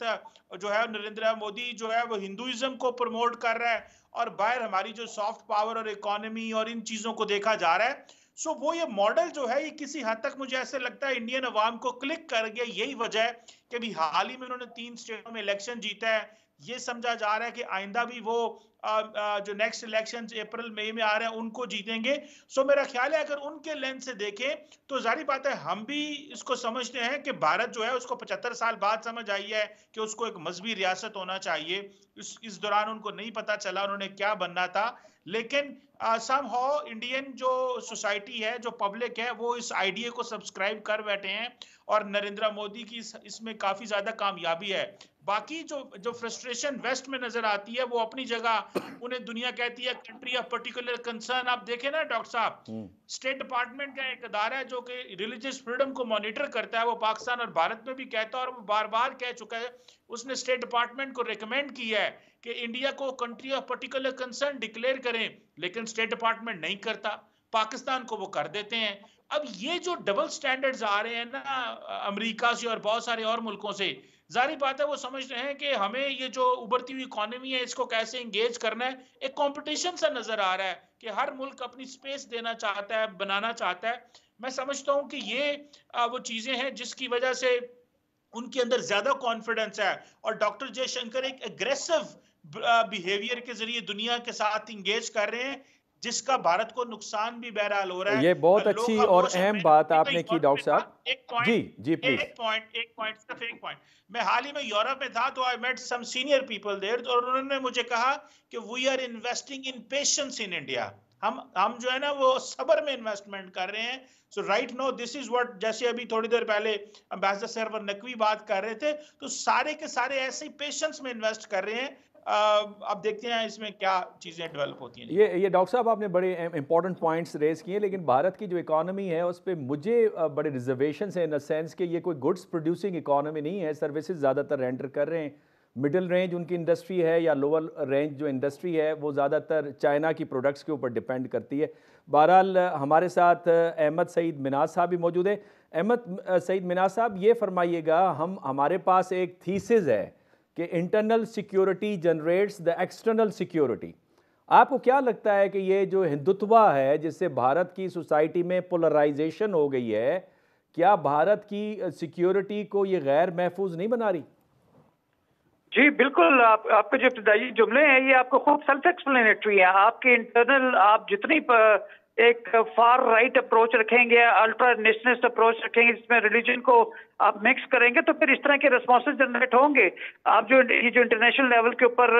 जो है नरेंद्र मोदी जो है वो हिंदुइज्म को प्रमोट कर रहा है, और बाहर हमारी जो सॉफ्ट पावर और इकोनॉमी और इन चीजों को देखा जा रहा है। सो वो ये मॉडल जो है ये किसी हद तक मुझे ऐसे लगता है इंडियन अवाम को क्लिक कर गया। यही वजह है कि भी हाल ही में उन्होंने 3 स्टेटों में इलेक्शन जीता है। ये समझा जा रहा है कि आइंदा भी वो जो नेक्स्ट इलेक्शन अप्रैल मई में आ रहे हैं उनको जीतेंगे। सो मेरा ख्याल है अगर उनके लेंस से देखें तो जारी बात है हम भी इसको समझते हैं कि भारत जो है उसको 75 साल बाद समझ आई है कि उसको एक मजहबी रियासत होना चाहिए। इस दौरान उनको नहीं पता चला उन्होंने क्या बनना था, लेकिन समहाउ इंडियन जो सोसाइटी है, जो पब्लिक है, वो इस आइडिया को सब्सक्राइब कर बैठे हैं और नरेंद्र मोदी की इसमें काफी ज्यादा कामयाबी है। बाकी जो फ्रस्ट्रेशन वेस्ट में नजर आती है वो अपनी जगह, उन्हें दुनिया कहती है कंट्री ऑफ पर्टिकुलर कंसर्न। आप देखें ना डॉक्टर साहब, स्टेट डिपार्टमेंट का एक अदारा है जो कि रिलीजियस फ्रीडम को मॉनिटर करता है, वो पाकिस्तान और भारत में भी कहता है और वो बार बार कह चुका है। उसने स्टेट डिपार्टमेंट को रिकमेंड किया है कि इंडिया को country of particular concern declare करें, लेकिन स्टेट डिपार्टमेंट नहीं करता, पाकिस्तान को वो कर देते हैं। अब ये जो डबल स्टैंडर्ड्स आ रहे हैं ना अमेरिका से और बहुत सारे और मुल्कों से, जाहिर बात है वो समझ रहे हैं कि हमें ये जो उभरती हुई इकोनॉमी है इसको कैसे एंगेज करना है। एक कंपटीशन सा नजर आ रहा है कि हर मुल्क अपनी स्पेस देना चाहता है, बनाना चाहता है। मैं समझता हूं कि ये वो चीजें हैं जिसकी वजह से उनके अंदर ज्यादा कॉन्फिडेंस है और डॉक्टर जयशंकर एक एग्रेसिव बिहेवियर के जरिए दुनिया के साथ इंगेज कर रहे हैं, जिसका भारत को नुकसान भी बहरहाल हो रहा है। ये बहुत अच्छी और अहम बात आपने की डॉक्टर साहब। जी प्लीज। एक पॉइंट सिर्फ एक पॉइंट। मैं हाल ही में यूरोप में था तो I met some senior people there और उन्होंने मुझे कहा कि we are investing in patience in India. हम जो है ना वो सब्र में इन्वेस्टमेंट कर रहे हैं। So right no this is what, जैसे अभी थोड़ी देर पहले एम्बेसडर सरवर नकवी बात कर रहे थे, तो सारे के सारे ऐसे ही पेशेंस में इन्वेस्ट कर रहे हैं। अब देखते हैं इसमें क्या चीज़ें डेवलप होती हैं। ये डॉक्टर साहब आपने बड़े इंपॉर्टेंट पॉइंट्स रेज किए, लेकिन भारत की जो इकोनॉमी है उस पर मुझे बड़े रिजर्वेशन है, इन द सेंस कि ये कोई गुड्स प्रोड्यूसिंग इकोनॉमी नहीं है। सर्विसेज ज़्यादातर रेंडर कर रहे हैं। मिडिल रेंज उनकी इंडस्ट्री है या लोअर रेंज जो इंडस्ट्री है वो ज़्यादातर चाइना की प्रोडक्ट्स के ऊपर डिपेंड करती है। बहरहाल हमारे साथ अहमद सईद मिनाज साहब भी मौजूद है। अहमद सईद मिनाज साहब, ये फरमाइएगा, हमारे पास एक थीसिस है कि internal security generates the external security. आपको क्या लगता है कि ये जो हिंदुत्व है जिससे भारत की सोसाइटी में पोलराइजेशन हो गई है, क्या भारत की सिक्योरिटी को ये गैर महफूज नहीं बना रही? जी बिल्कुल, आपके जो इब्तदाई जुमले हैं ये आपको खूब सेल्फ एक्सप्लेनेटरी है। आपके इंटरनल आप जितनी एक फार राइट अप्रोच रखेंगे, अल्ट्रा नेशनलिस्ट अप्रोच रखेंगे जिसमें रिलीजन को आप मिक्स करेंगे, तो फिर इस तरह के रिस्पॉन्सेज जनरेट होंगे। आप जो इंटरनेशनल लेवल के ऊपर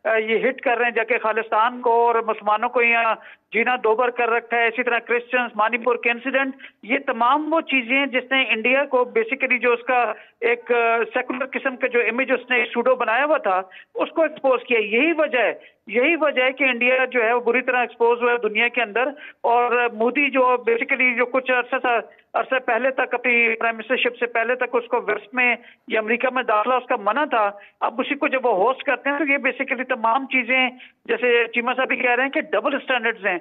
ये हिट कर रहे हैं जाके खालिस्तान को और मुसलमानों को यहाँ जीना दोबर कर रखा है, इसी तरह क्रिश्चियंस, मणिपुर के इंसिडेंट, ये तमाम वो चीजें हैं जिसने इंडिया को बेसिकली जो उसका एक सेकुलर किस्म का जो इमेज उसने सूडो बनाया हुआ था उसको एक्सपोज किया। यही वजह है कि इंडिया जो है वो बुरी तरह एक्सपोज हुआ है दुनिया के अंदर। और मोदी जो बेसिकली जो कुछ अरसे पहले तक अपनी प्राइम मिनिस्टरशिप से पहले तक उसको वेस्ट में या अमेरिका में दाखिला उसका मना था, अब उसी को जब वो होस्ट करते हैं तो ये बेसिकली तमाम चीजें जैसे चीमा साहब भी कह रहे हैं कि डबल स्टैंडर्ड्स हैं,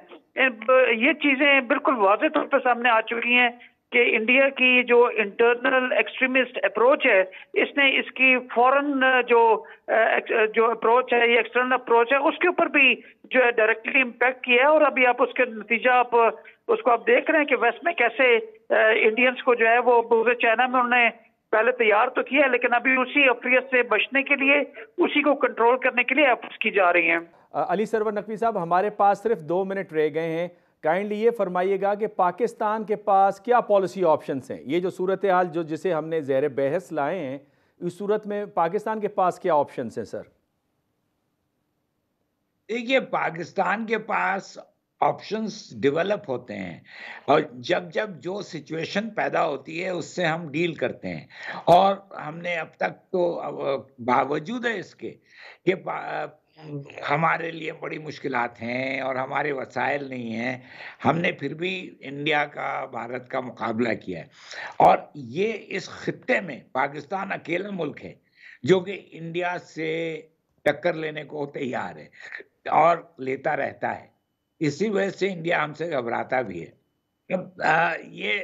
ये चीजें बिल्कुल वाज़ेह तौर पर सामने आ चुकी हैं कि इंडिया की जो इंटरनल एक्सट्रीमिस्ट अप्रोच है, इसने इसकी फॉरेन जो अप्रोच है, ये एक्सटर्नल अप्रोच है, उसके ऊपर भी जो है डायरेक्टली इम्पैक्ट किया है। और अभी आप उसके नतीजा आप उसको आप देख रहे हैं कि वेस्ट में कैसे इंडियंस को जो है वो पूरे चाइना में उन्होंने पहले तैयार तो किया, लेकिन अभी उसी अफरियत से बचने के लिए, उसी को कंट्रोल करने के लिए एफर्ट्स की जा रही हैं। अली सरवर नकवी साहब, हमारे पास सिर्फ 2 मिनट रह गए हैं। काइंडली ये फरमाइएगा कि पाकिस्तान के पास क्या पॉलिसी ऑप्शंस हैं? ये जो सूरत हाल जो जिसे हमने ज़ेर बहस लाए हैं, इस सूरत में पाकिस्तान के पास क्या ऑप्शंस हैं सर? देखिए, पाकिस्तान के पास ऑप्शंस डेवलप होते हैं और जब जब जो सिचुएशन पैदा होती है उससे हम डील करते हैं। और हमने अब तक तो बावजूद है इसके कि हमारे लिए बड़ी मुश्किलात हैं और हमारे वसाइल नहीं हैं, हमने फिर भी इंडिया का, भारत का मुकाबला किया है। और ये इस खित्ते में पाकिस्तान अकेला मुल्क है जो कि इंडिया से टक्कर लेने को तैयार है और लेता रहता है। इसी वजह से इंडिया हमसे घबराता भी है। ये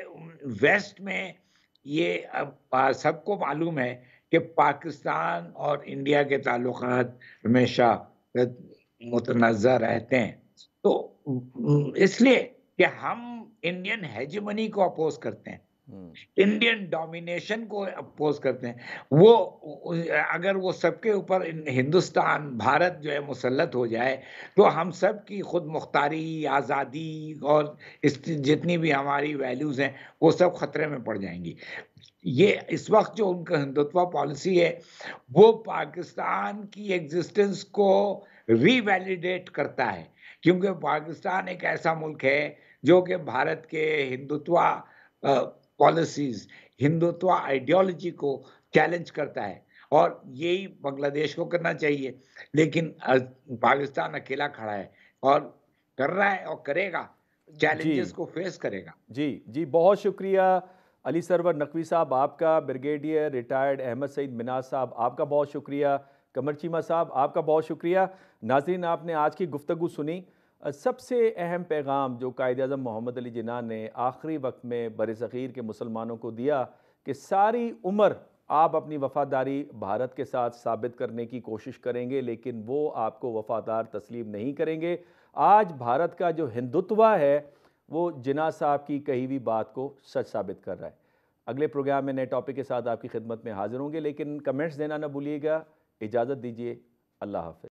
वेस्ट में ये सबको मालूम है कि पाकिस्तान और इंडिया के ताल्लुकात हमेशा मुतनज़्ज़ा रहते हैं, तो इसलिए कि हम इंडियन हेजेमनी को अपोज करते हैं, इंडियन डोमिनेशन को अपोज करते हैं। वो अगर वो सबके ऊपर हिंदुस्तान, भारत जो है मुसल्लत हो जाए तो हम सब की खुद मुख्तारी, आज़ादी और जितनी भी हमारी वैल्यूज़ हैं वो सब खतरे में पड़ जाएंगी। ये इस वक्त जो उनका हिंदुत्व पॉलिसी है वो पाकिस्तान की एग्जिस्टेंस को रीवैलिडेट करता है, क्योंकि पाकिस्तान एक ऐसा मुल्क है जो कि भारत के हिंदुत्व पॉलिसीज, हिंदुत्व आइडियोलॉजी को चैलेंज करता है, और यही बांग्लादेश को करना चाहिए। लेकिन पाकिस्तान अकेला खड़ा है और कर रहा है और करेगा, चैलेंजेस को फेस करेगा। जी जी, बहुत शुक्रिया अली सरवर नकवी साहब आपका, ब्रिगेडियर रिटायर्ड अहमद सईद मिनाज साहब आपका बहुत शुक्रिया, कमर चीमा साहब आपका बहुत शुक्रिया। नाज़रीन, आपने आज की गुफ्तगू सुनी। सबसे अहम पैगाम जो कायद-ए-आज़म मोहम्मद अली जिन्ना ने आखिरी वक्त में बर-ए-सग़ीर के मुसलमानों को दिया कि सारी उम्र आप अपनी वफ़ादारी भारत के साथ साबित करने की कोशिश करेंगे, लेकिन वो आपको वफ़ादार तस्लीम नहीं करेंगे। आज भारत का जो हिंदुत्व है वो जिन्ना साहब की कही हुई बात को सच साबित कर रहा है। अगले प्रोग्राम में नए टॉपिक के साथ आपकी खिदमत में हाजिर होंगे, लेकिन कमेंट्स देना ना भूलिएगा। इजाज़त दीजिए, अल्लाह हाफ़िज़।